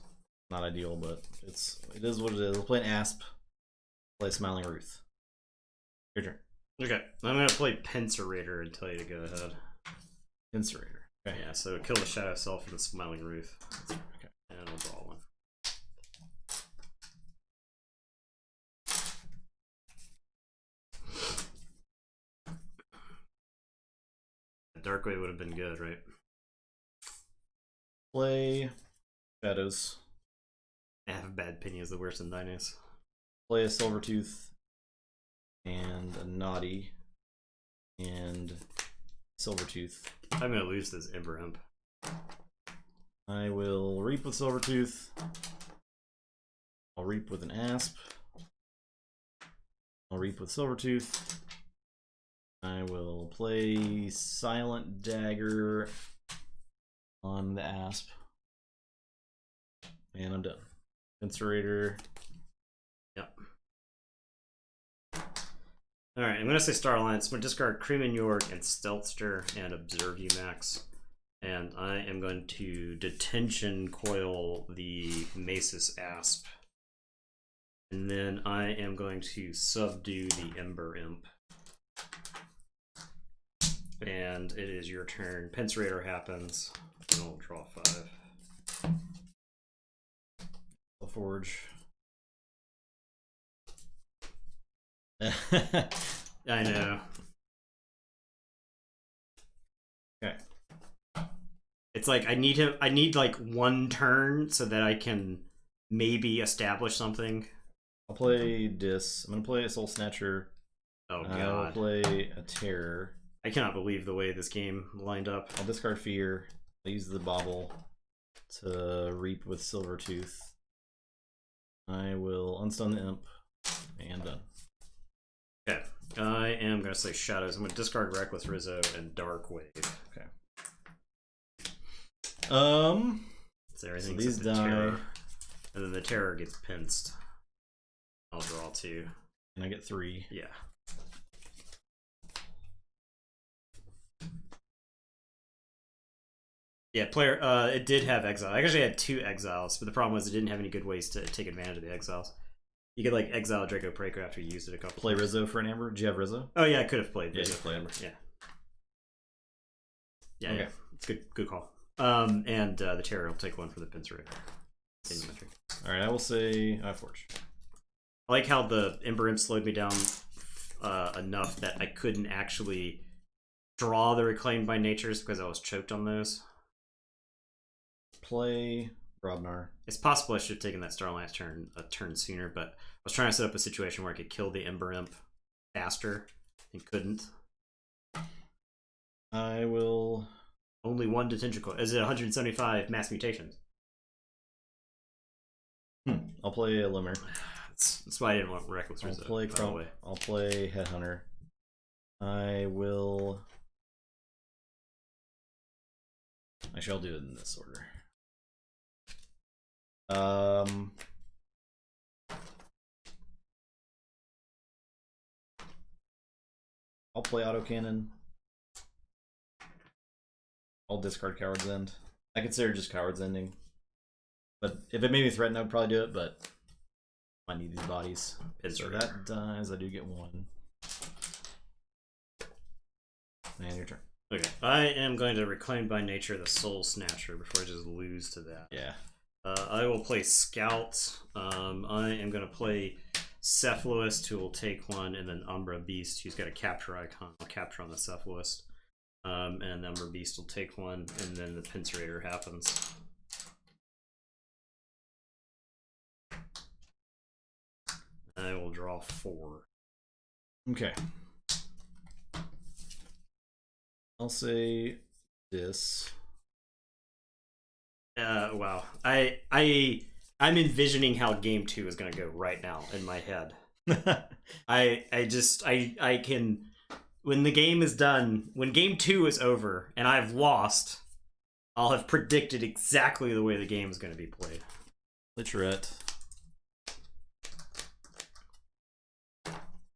not ideal, but it is what it is. I'll play an Asp. Play Smiling Ruth. Your turn. Okay, I'm going to play Pincerator and tell you to go ahead. Pincerator. Okay. Yeah, so kill the Shadow Self and the Smiling Ruth. Okay. And I'll draw 1. Darkwave would have been good, right? Play Shadows. I have bad opinion is the worst in Dinos. Play a Silvertooth and a Naughty and Silvertooth. I'm gonna lose this Ember Imp. I will Reap with Silvertooth. I'll Reap with an Asp. I'll Reap with Silvertooth. I will play Silent Dagger on the Asp. And I'm done. Pincerator. Yep. Alright, I'm going to say Star Alliance. I'm going to discard Cream and York and Stealthster and Observe You Max. And I am going to detention coil the Masis Asp. And then I am going to subdue the Ember Imp. And it is your turn. Pincerator happens. And I'll draw 5. Forge. I know. Okay. It's like I need like one turn so that I can maybe establish something. I'll play Dis. I'm gonna play a Soul Snatcher. Oh god. I'll play a Terror. I cannot believe the way this game lined up. I'll discard Fear. I'll use the Bauble to reap with Silvertooth. I will unstun the Imp and done. Okay. I am gonna say Shadows. I'm gonna discard Reckless Rizzo and Dark Wave. Okay. So everything so these die. Terror. And then the Terror gets pinched. I'll draw 2. And I get 3. Yeah. Yeah, player. It did have exile. I actually had 2 exiles, but the problem was it didn't have any good ways to take advantage of the exiles. You could like exile Draco Praetor after you used it a couple. Play Rizzo for an Amber. Do you have Rizzo? Oh yeah, I could have played. Yeah, you play Amber. Yeah. Yeah, okay. Yeah. It's good call. And the Terror will take 1 for the Pincerator. All right, I will say Forge. I like how the Ember Imp slowed me down enough that I couldn't actually draw the Reclaimed by Natures because I was choked on those. Play Brobnar. It's possible I should have taken that Starlance turn a turn sooner, but I was trying to set up a situation where I could kill the Ember Imp faster and couldn't. I will... Only 1 detention coil. Is it 175 mass mutations? I'll play a Limmer. That's why I didn't want Reckless Rizzo. I'll play Headhunter. I will... Actually, I'll do it in this order. I'll play Autocannon. I'll discard Coward's End. I consider just Coward's Ending. But if it made me threaten, I would probably do it, but I need these bodies. So that dies, I do get 1. And your turn. Okay, I am going to Reclaim by Nature the Soul Snatcher before I just lose to that. Yeah. I will play Scout. I am going to play Cephalist, who will take 1, and then Umbra Beast, who's got a capture icon. I'll capture on the Cephalist. And Umbra Beast will take 1, and then the Pincerator happens. I will draw 4. Okay. I'll say this. Wow. I'm envisioning how game 2 is going to go right now in my head. I can, when the game is done, when game 2 is over and I've lost, I'll have predicted exactly the way the game is going to be played. Literate.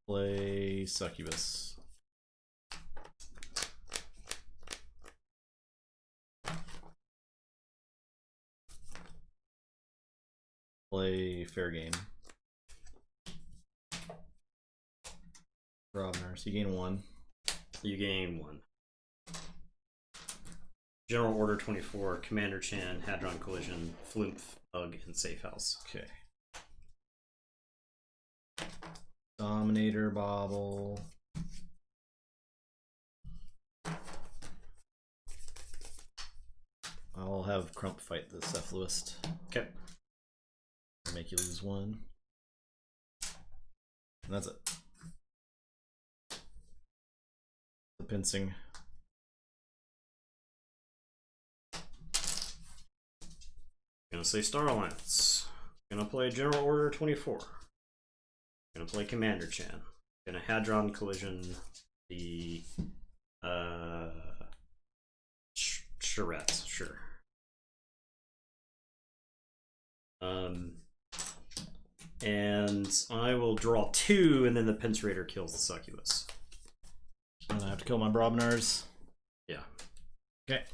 Play Succubus. Play Fair Game. Robner, so you gain 1. You gain 1. General Order 24, Commander Chan, Hadron Collision, Flumph, Bug, and Safe House. Okay. Dominator Bobble. I'll have Crump fight the Cephalist. Okay. Make you lose 1. And that's it. The pincing. Gonna say Starlance. Gonna play General Order 24. Gonna play Commander Chan. Gonna Hadron Collision the Charette, sure. And I will draw 2, and then the Pincerator kills the Succubus. And I have to kill my Brobnars. Yeah. Okay.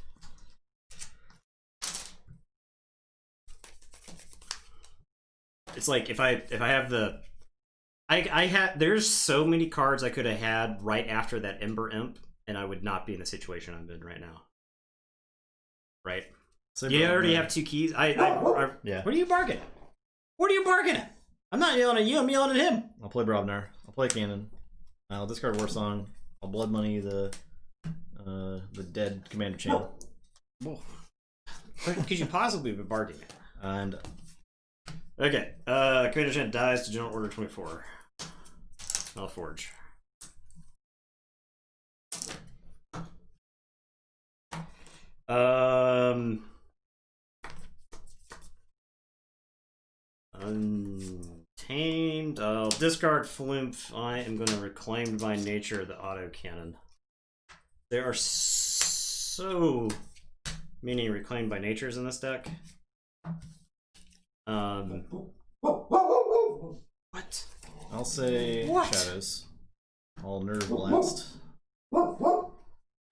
It's like if I have the I had there's so many cards I could have had right after that Ember Imp, and I would not be in the situation I'm in right now. Right? So you already have 2 keys. Yeah. What are you barking at? What are you barking at? I'm not yelling at you. I'm yelling at him. I'll play Brobnar. I'll play Cannon. I'll discard War Song. I'll Blood Money the dead Commander Chain. What could you possibly be barking at? And okay, Commander Chain dies to General Order 24. I'll forge. Untamed. I'll discard Flumph. I am going to reclaim by nature the autocannon. There are so many reclaimed by natures in this deck. What? I'll say Shadows. I'll Nerve Blast.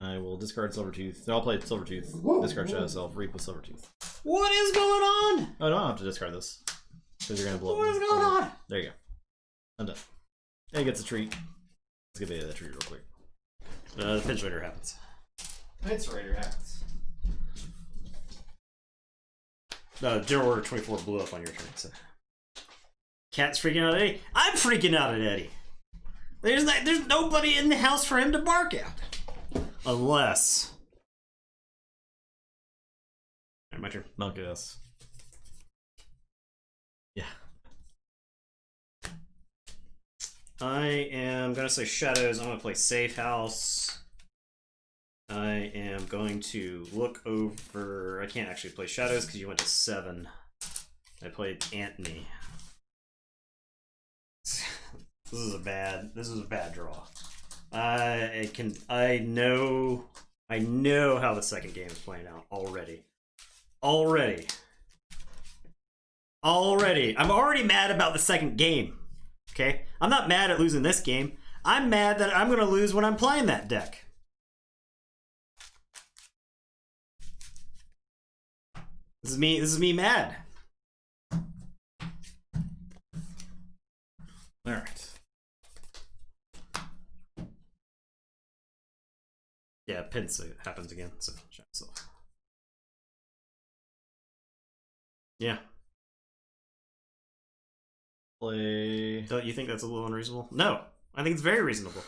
I will discard Silvertooth. No, I'll play Silvertooth. Discard Shadow Self. Reap with Silvertooth. What is going on? Oh, no, I don't have to discard this. Because you're going to blow What is going on? There you go. I'm done. And he gets a treat. Let's get the treat real quick. The Pinch Raider happens. Pinch Raider happens. General Order 24 blew up on your turn. So. Cat's freaking out at Eddie. I'm freaking out at Eddie. There's nobody in the house for him to bark at. Unless. Alright, my turn. Not guess. Yeah. I am going to say Shadows. I'm going to play Safe House. I am going to look over. I can't actually play Shadows because you went to 7. I played Antony. This is a bad draw. I know how the second game is playing out already. I'm already mad about the second game. Okay? I'm not mad at losing this game. I'm mad that I'm going to lose when I'm playing that deck. This is me mad. All right. Yeah, Pinch happens again, so shut yourself. Yeah. Play. Don't you think that's a little unreasonable? No, I think it's very reasonable.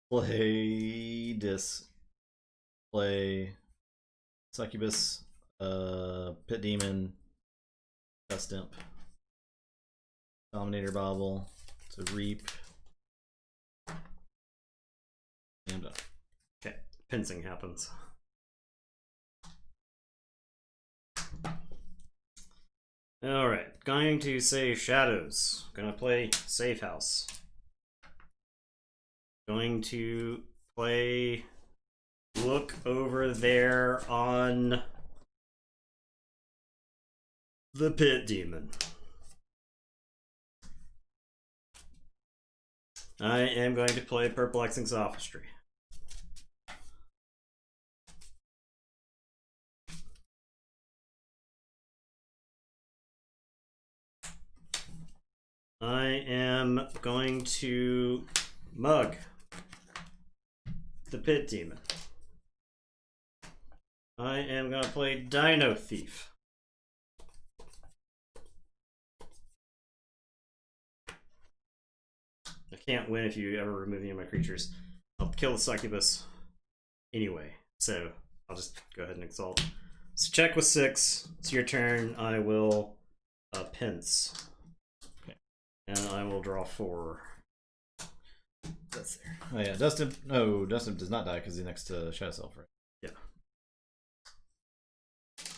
Play Dis. Play Succubus, Pit Demon, Dust Imp, Dominator Bobble, to Reap, and up. Okay, Pincing happens. Alright, going to say Shadows. Gonna play Safe House. Going to play Look Over There on the Pit Demon. I am going to play Perplexing Sophistry. I am going to mug the Pit Demon. I am going to play Dino Thief. I can't win if you ever remove any of my creatures. I'll kill the Succubus anyway, so I'll just go ahead and exalt. So check with 6. It's your turn. I will pince. And I will draw 4. That's there. Oh yeah, Dustin. No, Dustin does not die because he's next to Shadow Self, right? Yeah.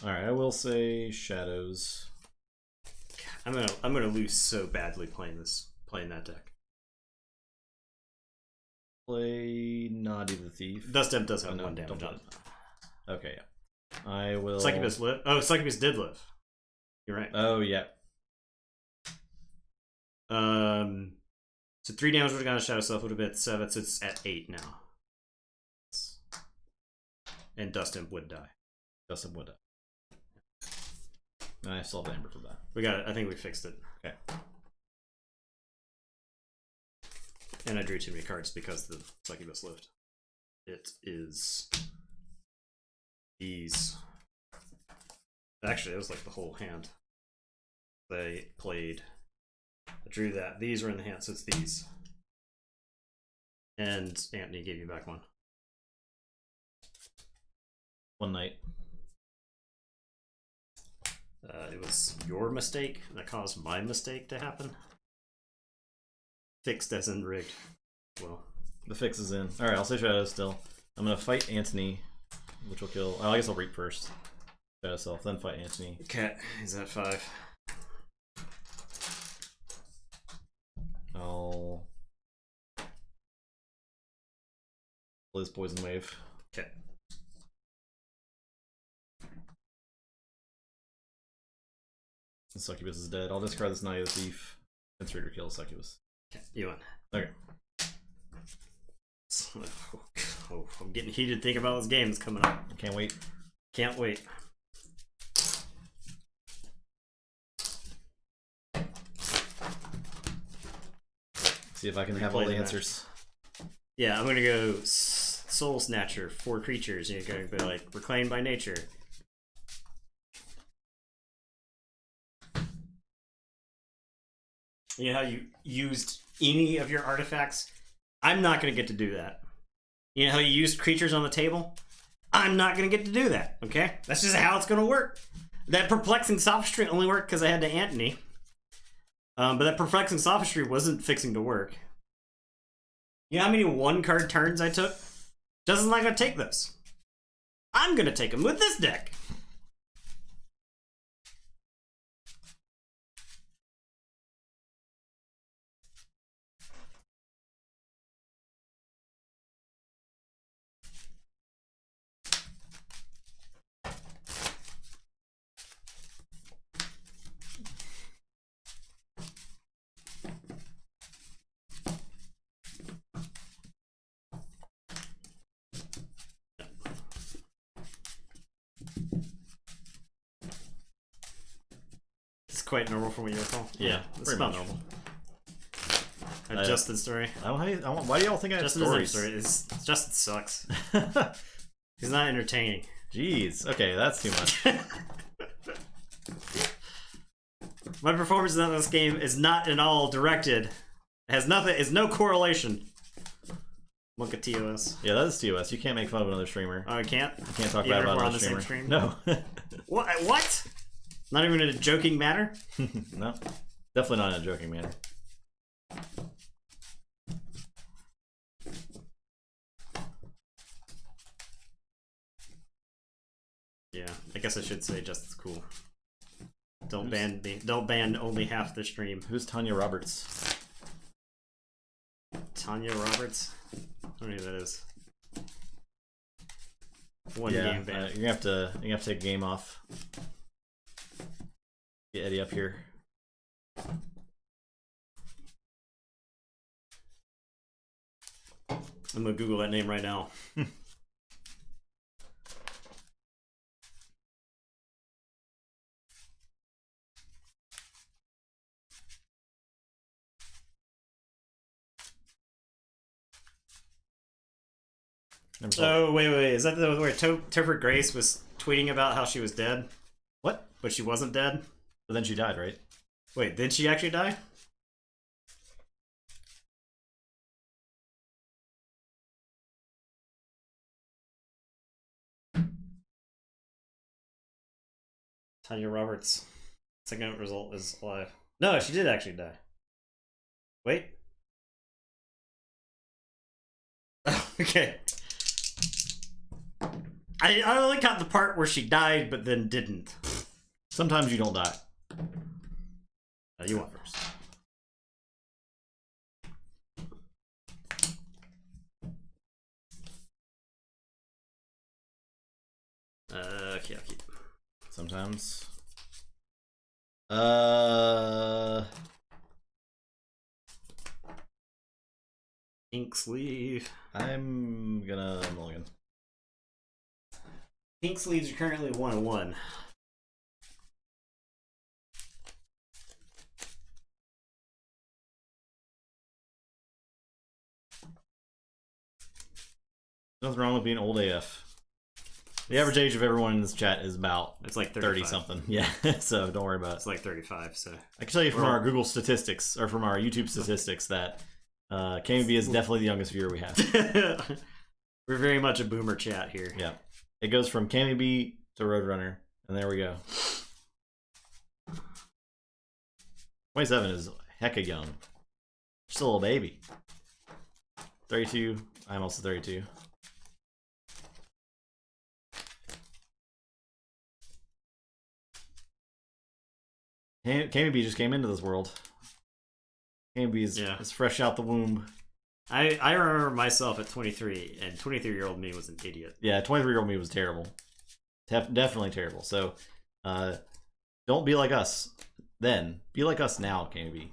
All right, I will say Shadows. I'm gonna lose so badly playing that deck. Play Naughty the Thief. Dust Imp does have 1 damage on it. Okay, yeah. I will. Succubus live. Oh, Succubus did live. You're right. Oh yeah. So 3 damage would have gone to Shadow Self, would have been at 7, so it's at 8 now. And Dust Imp would die. Dust Imp would die. I still have Amber for that. We got it. I think we fixed it. Okay. And I drew too many cards because the succubus lived. It is these. Actually, it was like the whole hand. They played. I drew that. These are in the hand, so it's these. And Anthony gave you back one. One night. It was your mistake that caused my mistake to happen. Fixed as in rigged. Well, the fix is in. All right, I'll say Shadow still. I'm gonna fight Anthony, which will kill. Oh, I guess I'll reap first. Shadow Self, then fight Anthony. Cat is at 5. I'll Blizz Poison Wave. Okay. The Succubus is dead. I'll discard this Knight of the Thief. Fence Raider kills Succubus. Okay, you win. Okay. Oh, I'm getting heated thinking about this game that's coming up. Can't wait. Can't wait. See if I can have all the answers. Yeah, I'm gonna go Soul Snatcher, 4 creatures, and you're gonna be like, reclaimed by nature. You know how you used any of your artifacts? I'm not gonna get to do that. You know how you used creatures on the table? I'm not gonna get to do that, okay? That's just how it's gonna work. That Perplexing Sophistry only worked because I had to Anthony. But that Perplexing Sophistry wasn't fixing to work. You know how many 1-card turns I took? Justin's not gonna take those. I'm gonna take them with this deck. Quite normal for what you recall. Yeah, it's about normal. Justin story. Why do y'all think I have stories? Justin sucks. He's not entertaining. Jeez. Okay, that's too much. My performance in this game is not at all directed. It has nothing. Is no correlation. Look at TOS. Yeah, that is TOS. You can't make fun of another streamer. Oh, I can't. You can't talk bad about another streamer. Same stream? No. What? Not even in a joking manner? No. Definitely not in a joking manner. Yeah, I guess I should say Justin's cool. Don't ban only half the stream. Who's Tanya Roberts? Tanya Roberts? I don't know who that is. One game ban. You're gonna have to take a game off. Get Eddie up here. I'm gonna Google that name right now. Oh, wait. Is that the where Topher Grace was tweeting about how she was dead? What? But she wasn't dead? But then she died, right? Wait, did she actually die? Tanya Roberts. Second result is alive. No, she did actually die. Wait. Okay. I only got the part where she died, but then didn't. Sometimes you don't die. You went first. Okay, I'll keep. Sometimes. Ink sleeve. I'm gonna mulligan. Pink sleeves are currently 1-1. Nothing wrong with being old AF. The average age of everyone in this chat is about it's like 30 something. Yeah, so don't worry about it. It's like 35. So I can tell you from our Google statistics or from our YouTube statistics that KMB is definitely the youngest viewer we have. We're very much a boomer chat here. Yeah, it goes from KMB to Roadrunner, and there we go. 27 is hecka young. Still a baby. 32. I'm also 32. KMB just came into this world. KMB is fresh out the womb. I remember myself at 23, and 23-year-old me was an idiot. Yeah, 23-year-old me was terrible. Definitely terrible. So, don't be like us then. Be like us now, KMB.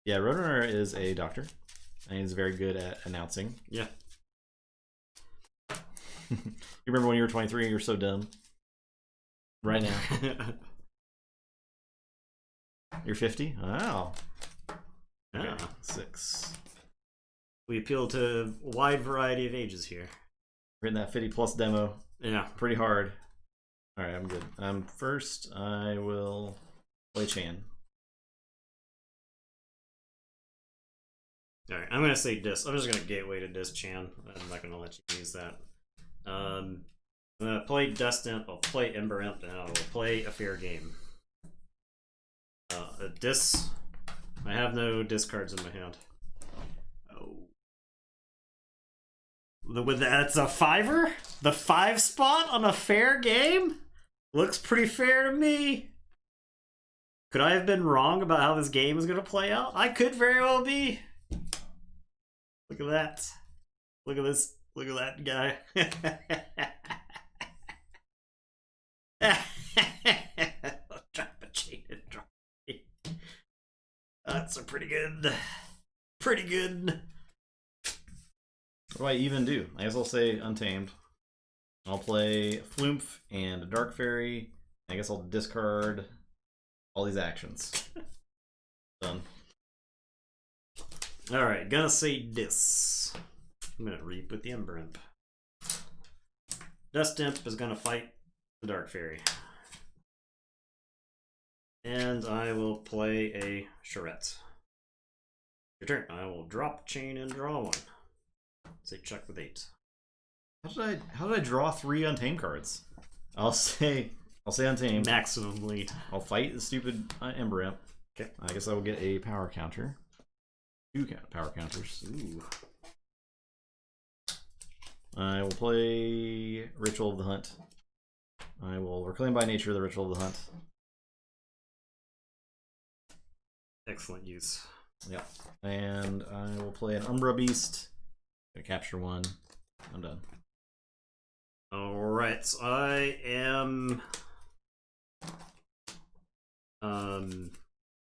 Yeah, Roadrunner is a doctor, and he's very good at announcing. Yeah. You remember when you were 23, you're so dumb. Right now. You're 50? Wow. Okay, 6. We appeal to a wide variety of ages here. We're in that 50 plus demo. Yeah. Pretty hard. Alright, I'm good. First, I will play Chan. Alright, I'm going to say Dis. I'm just going to gateway to Dis Chan. I'm not going to let you use that. I'm going to play Dust Imp, I'll play Ember Imp, and I'll play a fair game. Dis. I have no discards in my hand. Oh. That's a 5-er? The 5 spot on a fair game? Looks pretty fair to me. Could I have been wrong about how this game is going to play out? I could very well be. Look at that. Look at this. Look at that guy. Drop a chain and drop it. That's a pretty good. Pretty good. What do I even do? I guess I'll say Untamed. I'll play Flumph and a Dark Fairy. I guess I'll discard all these actions. Done. Alright, gonna say Dis. I'm gonna Reap with the Ember Imp. Dust Imp is gonna fight the Dark Fairy. And I will play a Charette. Your turn. I will drop chain and draw one. Say check with 8. How did I draw 3 Untamed cards? I'll say Untamed. Maximum lead. I'll fight the stupid Ember Imp. Okay. I guess I will get a power counter. 2 power counters. Ooh. I will play Ritual of the Hunt. I will reclaim by nature the Ritual of the Hunt. Excellent use. Yeah. And I will play an Umbra Beast. Gonna capture 1. I'm done. Alright, so I am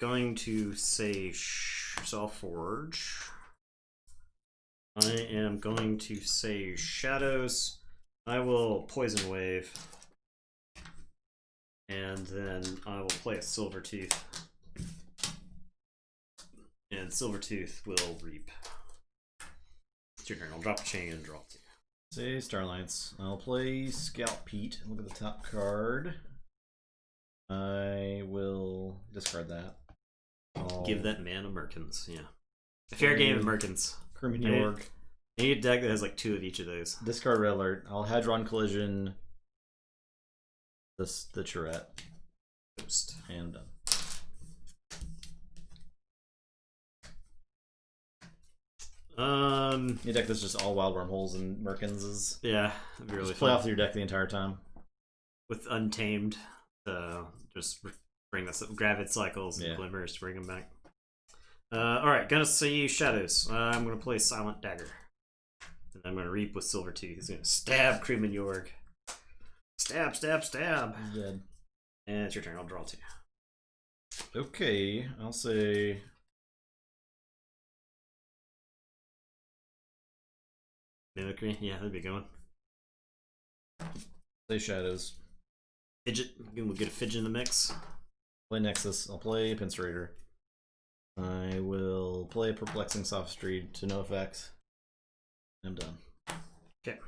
going to say Self-Forge. I am going to say Shadows. I will Poison Wave. And then I will play a Silvertooth. And Silvertooth will Reap. It's your turn. I'll drop a chain and draw 2. Say Starlights. I'll play Scout Pete. Look at the top card. I will discard that. Give that man a Merkins, yeah. A fair game of Merkins. Kermit York. I need a deck that has like 2 of each of those. Discard Red Alert. I'll Hadron Collision. The Charette. Ghost. And done. Your deck that's just all wild wormholes and Merkins. Yeah, that'd be really just play fun. off your deck the entire time. With Untamed, just bring this up, Gravid Cycles and Glimmers to bring them back. Alright, gonna say Shadows. I'm gonna play Silent Dagger. And I'm gonna Reap with Silvertooth. He's gonna stab Crewman Yorg. Stab, stab, stab. He's dead. And it's your turn. I'll draw 2. Okay, I'll say Mimicry, yeah, that'd be going. Play Shadows. Fidget, we'll get a Fidget in the mix. Play Nexus. I'll play Pinsirator. I will play Perplexing Sophistry to no effect. I'm done. Okay.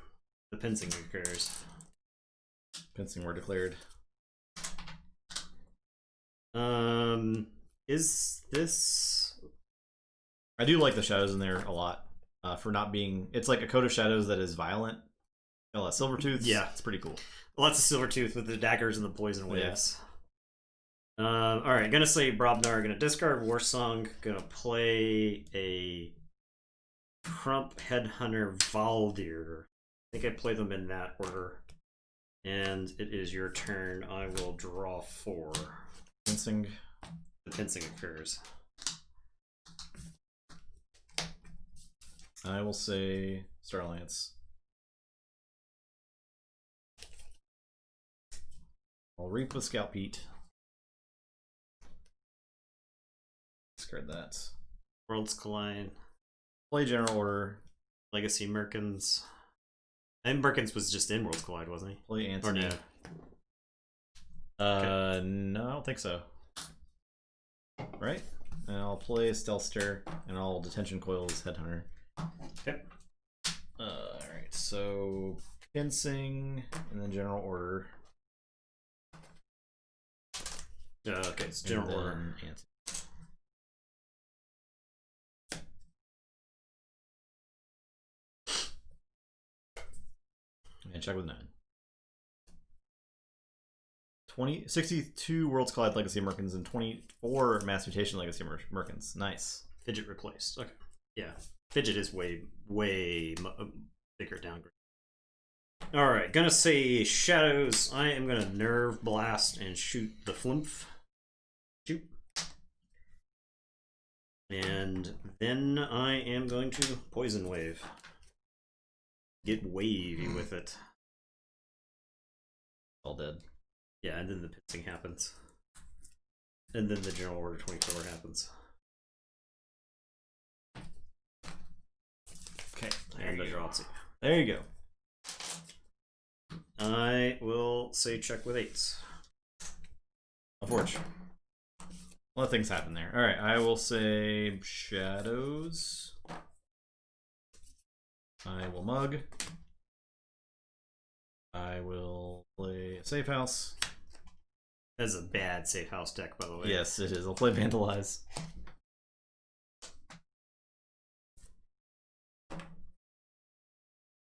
The pincing occurs. Pincing were declared. Is this... I do like the shadows in there a lot. For not being... It's like a coat of shadows that is violent. Oh, Silvertooth. Yeah. It's pretty cool. Lots of Silvertooth with the daggers and the poison waves. Yeah. Alright, gonna say Brobnar, gonna discard War Song, gonna play a Crump Headhunter Valdir. I think I play them in that order. And it is your turn. I will draw 4. Pincing. The pincing occurs. I will say Starlance. I'll reap with Scout Pete. Discard that. Worlds Collide. Play General Order. Legacy Merkins. And Merkins was just in Worlds Collide, wasn't he? Play Anthony. Or no? Okay. No, I don't think so. Right? And I'll play Stealthster, and I'll Detention Coil as Headhunter. Okay. Alright, so Pincing, and then General Order. Okay, it's General Order. Anthony. And check with 9. 62 Worlds Collide Legacy Merkins and 24 Mass Mutation Legacy Merkins. Nice. Fidget replaced. Okay. Yeah. Fidget is way bigger downgrade. Alright, gonna say Shadows. I am gonna Nerve Blast and shoot the Flumph. Shoot. And then I am going to Poison Wave. Get wavy with it. All dead. Yeah, and then the pincing happens. And then the General Order 24 happens. Okay, And the draw 2. There you go. I will say check with 8s. Unfortunately. A lot of things happen there. Alright, I will say Shadows. I will mug. I will play a Safe House. That's a bad Safe House deck, by the way. Yes, it is. I'll play Vandalize.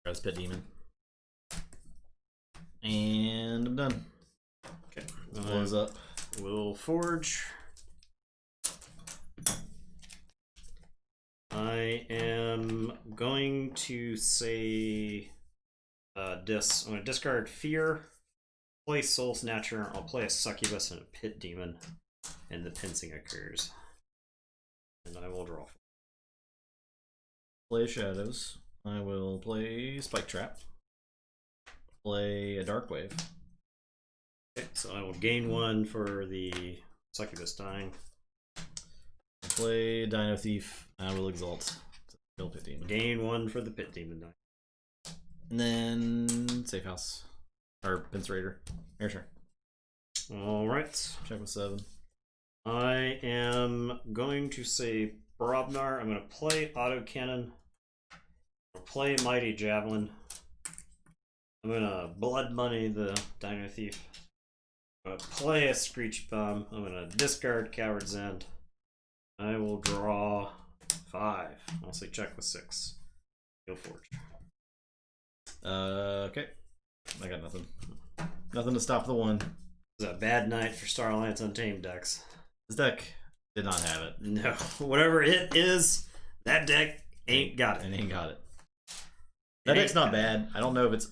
Press Pit Demon. And I'm done. Okay. Blows up. We'll Forge. I am going to say I'm going to discard Fear, play Soul Snatcher, I'll play a Succubus and a Pit Demon, and the pincing occurs. And I will draw. Play Shadows. I will play Spike Trap. Play a Dark Wave. Okay, so I will gain 1 for the Succubus dying. Play Dino Thief. I will Exalt. Kill Pit Demon. Gain 1 for the Pit Demon dying. And then Safe House. Or Pince Raider. Your turn. Alright. Check with 7. I am going to say Brobnar. I'm going to play Autocannon. I'll play Mighty Javelin. I'm going to Blood Money the Dino Thief. I'm going to play a Screech Bomb. I'm going to discard Coward's End. I will draw 5. I'll say check with 6. Keyforge. Okay. I got nothing. Nothing to stop the one. It's a bad night for Starlance Untamed decks. This deck did not have it. No. Whatever it is, that deck ain't got it. And ain't got it. That deck's not bad. I don't know if it's...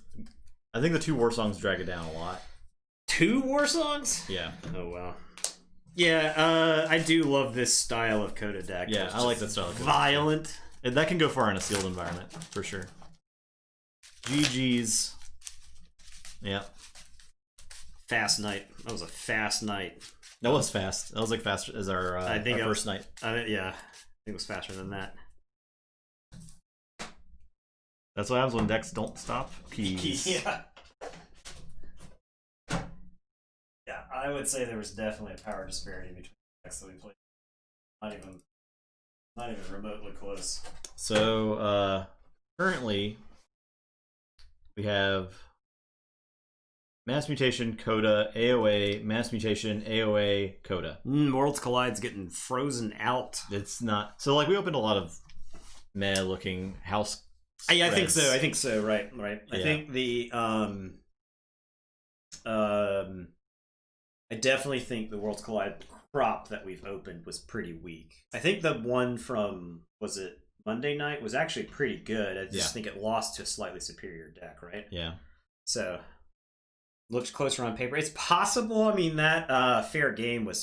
I think the 2 War Songs drag it down a lot. 2 War Songs? Yeah. Oh, wow. Yeah, I do love this style of Coda deck. Yeah, I like that style of Coda. Violent. That can go far in a sealed environment, for sure. GG's. Yeah. Fast night. That was a fast night. That was fast. That was like fast as our, I think our first night. Yeah, I think it was faster than that. That's what happens when decks don't stop keys. Yeah. Yeah, I would say there was definitely a power disparity between decks that we played. Not even remotely close. So, currently we have Mass Mutation, Coda, AOA, Mass Mutation, AOA, Coda. Worlds Collide's getting frozen out. It's not so like we opened a lot of meh looking house. I think so. Right. I think the I definitely think the Worlds Collide crop that we've opened was pretty weak. I think the one from, was it Monday night, was actually pretty good. I just think it lost to a slightly superior deck, right? Yeah. So looked closer on paper. It's possible. I mean, that fair game was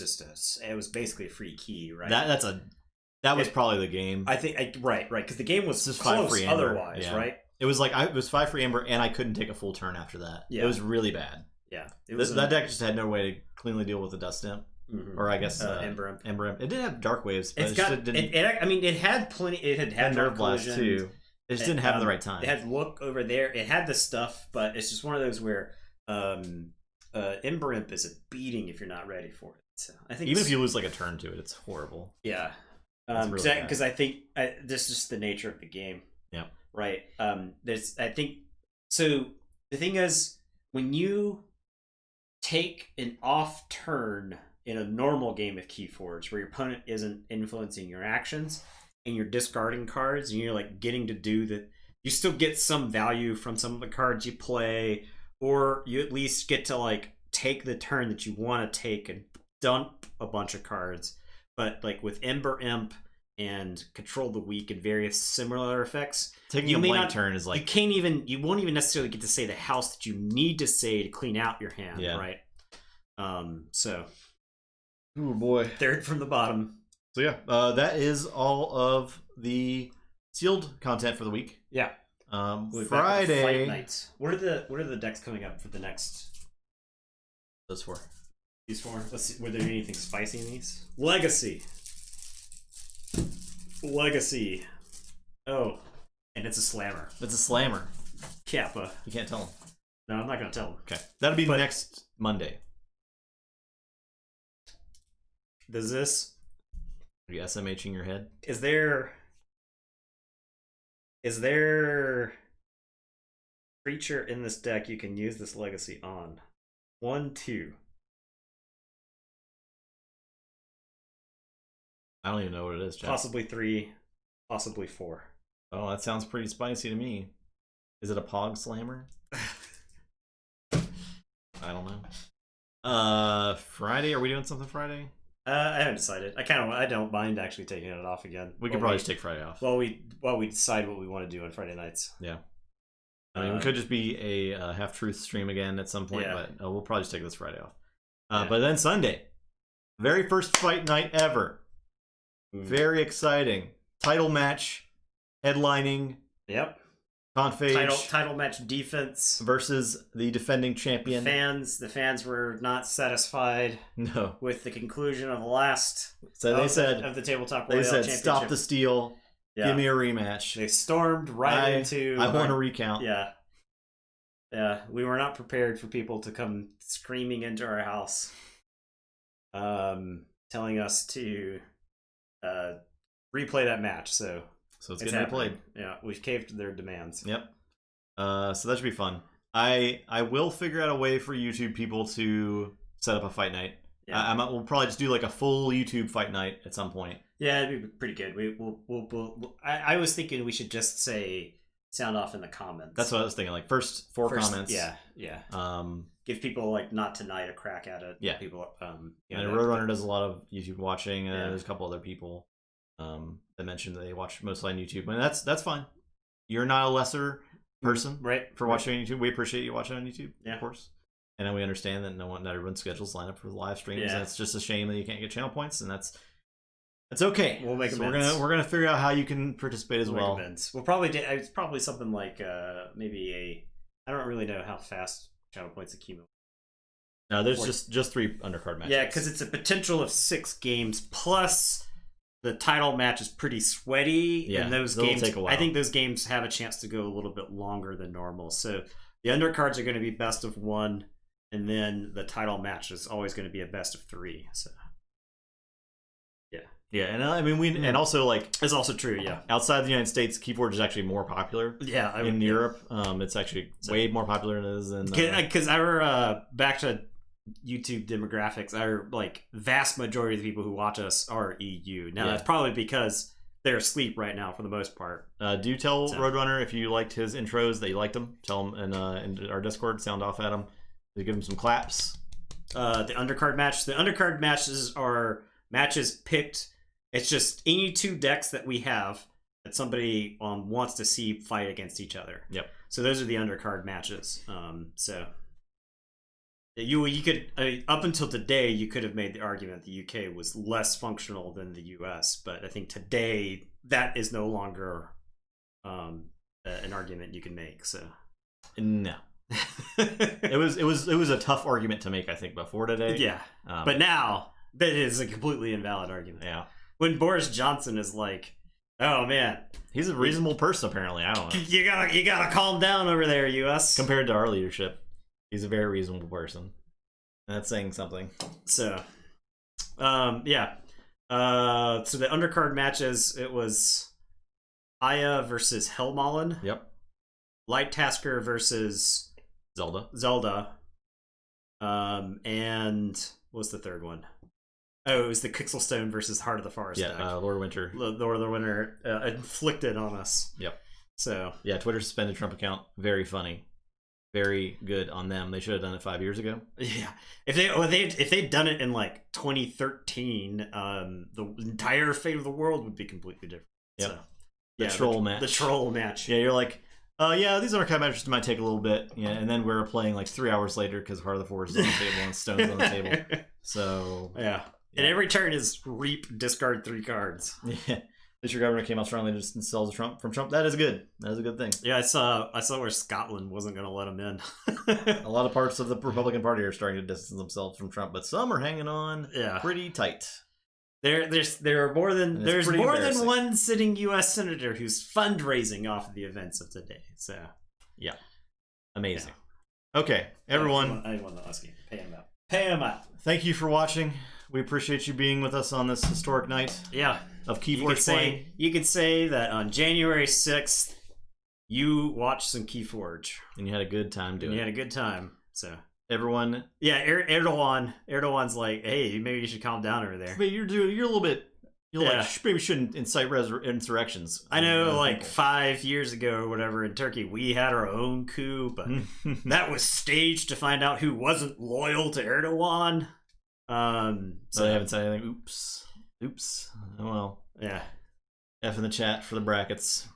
it was basically a free key, right? That was probably the game. I think right, because the game was just close 5 free Amber. Otherwise, right? It was like it was 5 free Amber, and I couldn't take a full turn after that. Yeah. It was really bad. Yeah, that deck just had no way to cleanly deal with the Dust Imp, or I guess Ember Imp. It did have Dark Waves, but it had plenty. It had Nerve Blast too. It just didn't have the right time. It had Look over there. It had the stuff, but it's just one of those where Ember Imp is a beating if you're not ready for it. So I think even if you lose like a turn to it, it's horrible. Yeah, because I think this is just the nature of the game. Yeah. Right. I think so. The thing is, when you take an off turn in a normal game of Keyforge where your opponent isn't influencing your actions and you're discarding cards and you're like getting to do that, you still get some value from some of the cards you play, or you at least get to like take the turn that you want to take and dump a bunch of cards. But like with Ember Imp and Control the Weak and various similar effects, taking a blank turn is like you won't even necessarily get to say the house that you need to say to clean out your hand, right? So oh boy, third from the bottom. So yeah, that is all of the sealed content for the week. Yeah. Friday fight nights. What are the decks coming up for the next? Those 4. These 4. Let's see. Were there anything spicy in these? Legacy. Oh, and it's a slammer. It's a slammer. Kappa. You can't tell them. No, I'm not gonna tell them. Okay, that'll be next Monday. Does this? Are you SMHing your head? Is there creature in this deck you can use this legacy on? 1, 2. I don't even know what it is, Jeff. Possibly 3, possibly 4. Oh, that sounds pretty spicy to me. Is it a Pog Slammer? I don't know. Friday? Are we doing something Friday? I haven't decided. I don't mind actually taking it off again. We could probably just take Friday off. While we decide what we want to do on Friday nights. Yeah. I mean, we could just be a half-truth stream again at some point, but we'll probably just take this Friday off. But then Sunday, very first fight night ever. Very exciting. Title match, headlining. Yep. Confage. Title match defense versus the defending champion. The fans were not satisfied. No. With the conclusion of the last. So they said of the tabletop Royale Championship. Stop the steal. Yeah. Give me a rematch. They stormed into. I want a recount. Yeah. Yeah. We were not prepared for people to come screaming into our house, telling us to replay that match. So it's getting replayed. Yeah, we've caved to their demands. Yep. So that should be fun. I will figure out a way for YouTube people to set up a fight night. Yeah. We'll probably just do like a full YouTube fight night at some point. Yeah, it'd be pretty good. I was thinking we should just say sound off in the comments. That's what I was thinking. Like first comments. Yeah. Give people like not tonight a crack at it. Yeah. People. And Roadrunner does a lot of YouTube watching. There's a couple other people that mentioned that they watch mostly on YouTube, and that's fine. You're not a lesser person, right? For watching on YouTube, we appreciate you watching on YouTube, of course. And then we understand that not everyone's schedules line up for live streams. Yeah. And it's just a shame that you can't get channel points, and that's okay. We'll make amends. We're gonna figure out how you can participate as well. We'll probably it's probably something like maybe I don't really know how fast channel points accumulate. No, there's just 3 undercard matches. Yeah, because it's a potential of 6 games plus the title match is pretty sweaty. Yeah, and those games take a while. I think those games have a chance to go a little bit longer than normal. So the undercards are going to be best of 1, and then the title match is always going to be a best of 3. So Yeah, and I mean, and also like it's also true. Yeah, outside the United States, Keyforge is actually more popular. Yeah, in Europe, it's actually way more popular than it is in. Because I were back to YouTube demographics. Our like vast majority of the people who watch us are EU. Now that's probably because they're asleep right now for the most part. Do tell Roadrunner if you liked his intros that you liked them. Tell him in our Discord. Sound off at him. Give him some claps. The undercard match. The undercard matches are matches picked. It's just any two decks that we have that somebody wants to see fight against each other. Yep. So those are the undercard matches. So you could up until today you could have made the argument the UK was less functional than the US, but I think today that is no longer an argument you can make. So no. it was a tough argument to make, I think, before today. Yeah. But now that is a completely invalid argument. Yeah. When Boris Johnson is like, "Oh man, he's a reasonable person apparently." I don't know. You gotta calm down over there, US. Compared to our leadership, he's a very reasonable person. And that's saying something. So, yeah. So the undercard matches, it was Aya versus Helmalen. Yep. Light Tasker versus Zelda. And what was the third one? Oh, it was the Quixelstone versus Heart of the Forest deck. Lord of Winter. Lord of the Winter inflicted on us. Yep. So yeah, Twitter suspended Trump account. Very funny. Very good on them. They should have done it 5 years ago. Yeah, if they'd done it in like 2013, the entire fate of the world would be completely different. Yep. So, the troll match. The troll match. Yeah, you're like, yeah, these archive matches might take a little bit. Yeah, and then we're playing like 3 hours later because Heart of the Forest is on the table and Stone's on the table. So yeah. And every turn is reap, discard 3 cards. Yeah. This your governor came out strongly to distance Trump from Trump. That is good. That is a good thing. Yeah, I saw where Scotland wasn't going to let him in. A lot of parts of the Republican Party are starting to distance themselves from Trump, but some are hanging on pretty tight. There are more than one sitting U.S. senator who's fundraising off of the events of today. So yeah, amazing. Yeah. Okay, everyone. I want to ask you, pay him out. Pay him out. Thank you for watching. We appreciate you being with us on this historic night. Yeah. Of Keyforge playing. You could say that on January 6th, you watched some Keyforge. And you had a good time doing it. You had a good time. So everyone. Yeah, Erdogan's like, hey, maybe you should calm down over there. But you're a little bit. Maybe shouldn't incite insurrections. I know, like 5 years ago or whatever in Turkey, we had our own coup, but that was staged to find out who wasn't loyal to Erdogan. So they haven't said anything. Oops. Oh well. Yeah. F in the chat for the brackets.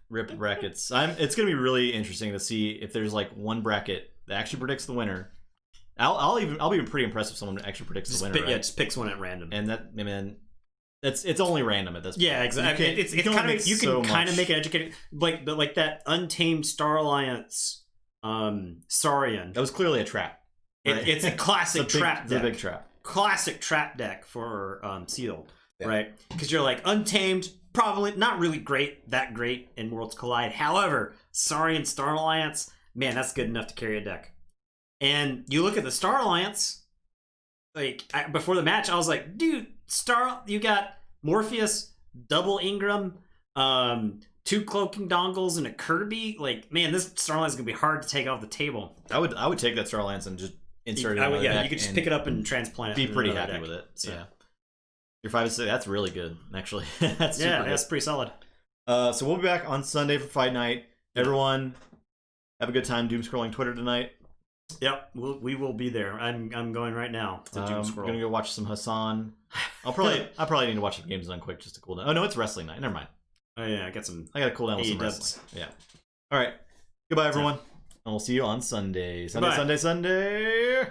Rip brackets. It's gonna be really interesting to see if there's like one bracket that actually predicts the winner. I'll be pretty impressed if someone actually predicts the winner. Yeah, just picks one at random. And that, man, it's only random at this point. Yeah, exactly. You can kind of make it educated, like that Untamed Star Alliance Saurian. That was clearly a trap. Right? It's a classic trap deck. It's a big trap. Classic trap deck for sealed, right? Because you're like Untamed, probably not really that great in Worlds Collide. However, Saurian Star Alliance, man, that's good enough to carry a deck. And you look at the Star Alliance, like before the match, I was like, dude, you got Morpheus, double Ingram, 2 cloaking dongles, and a Kirby. Like, man, this Star Alliance is gonna be hard to take off the table. I would take that Star Alliance and just insert it. You could just pick it up and transplant it. Be pretty happy with it. So. Yeah, your 5 to 6. That's really good, actually. That's super good. That's pretty solid. So we'll be back on Sunday for Fight Night. Everyone, have a good time doom scrolling Twitter tonight. Yep, we will be there. I'm going right now to doom scroll. I'm gonna go watch some Hassan. I probably need to watch the games done quick just to cool down. Oh no, it's wrestling night. Never mind. Oh yeah, I got to cool down with some wrestling. Yeah. All right. Goodbye, everyone. And we'll see you on Sunday. Sunday.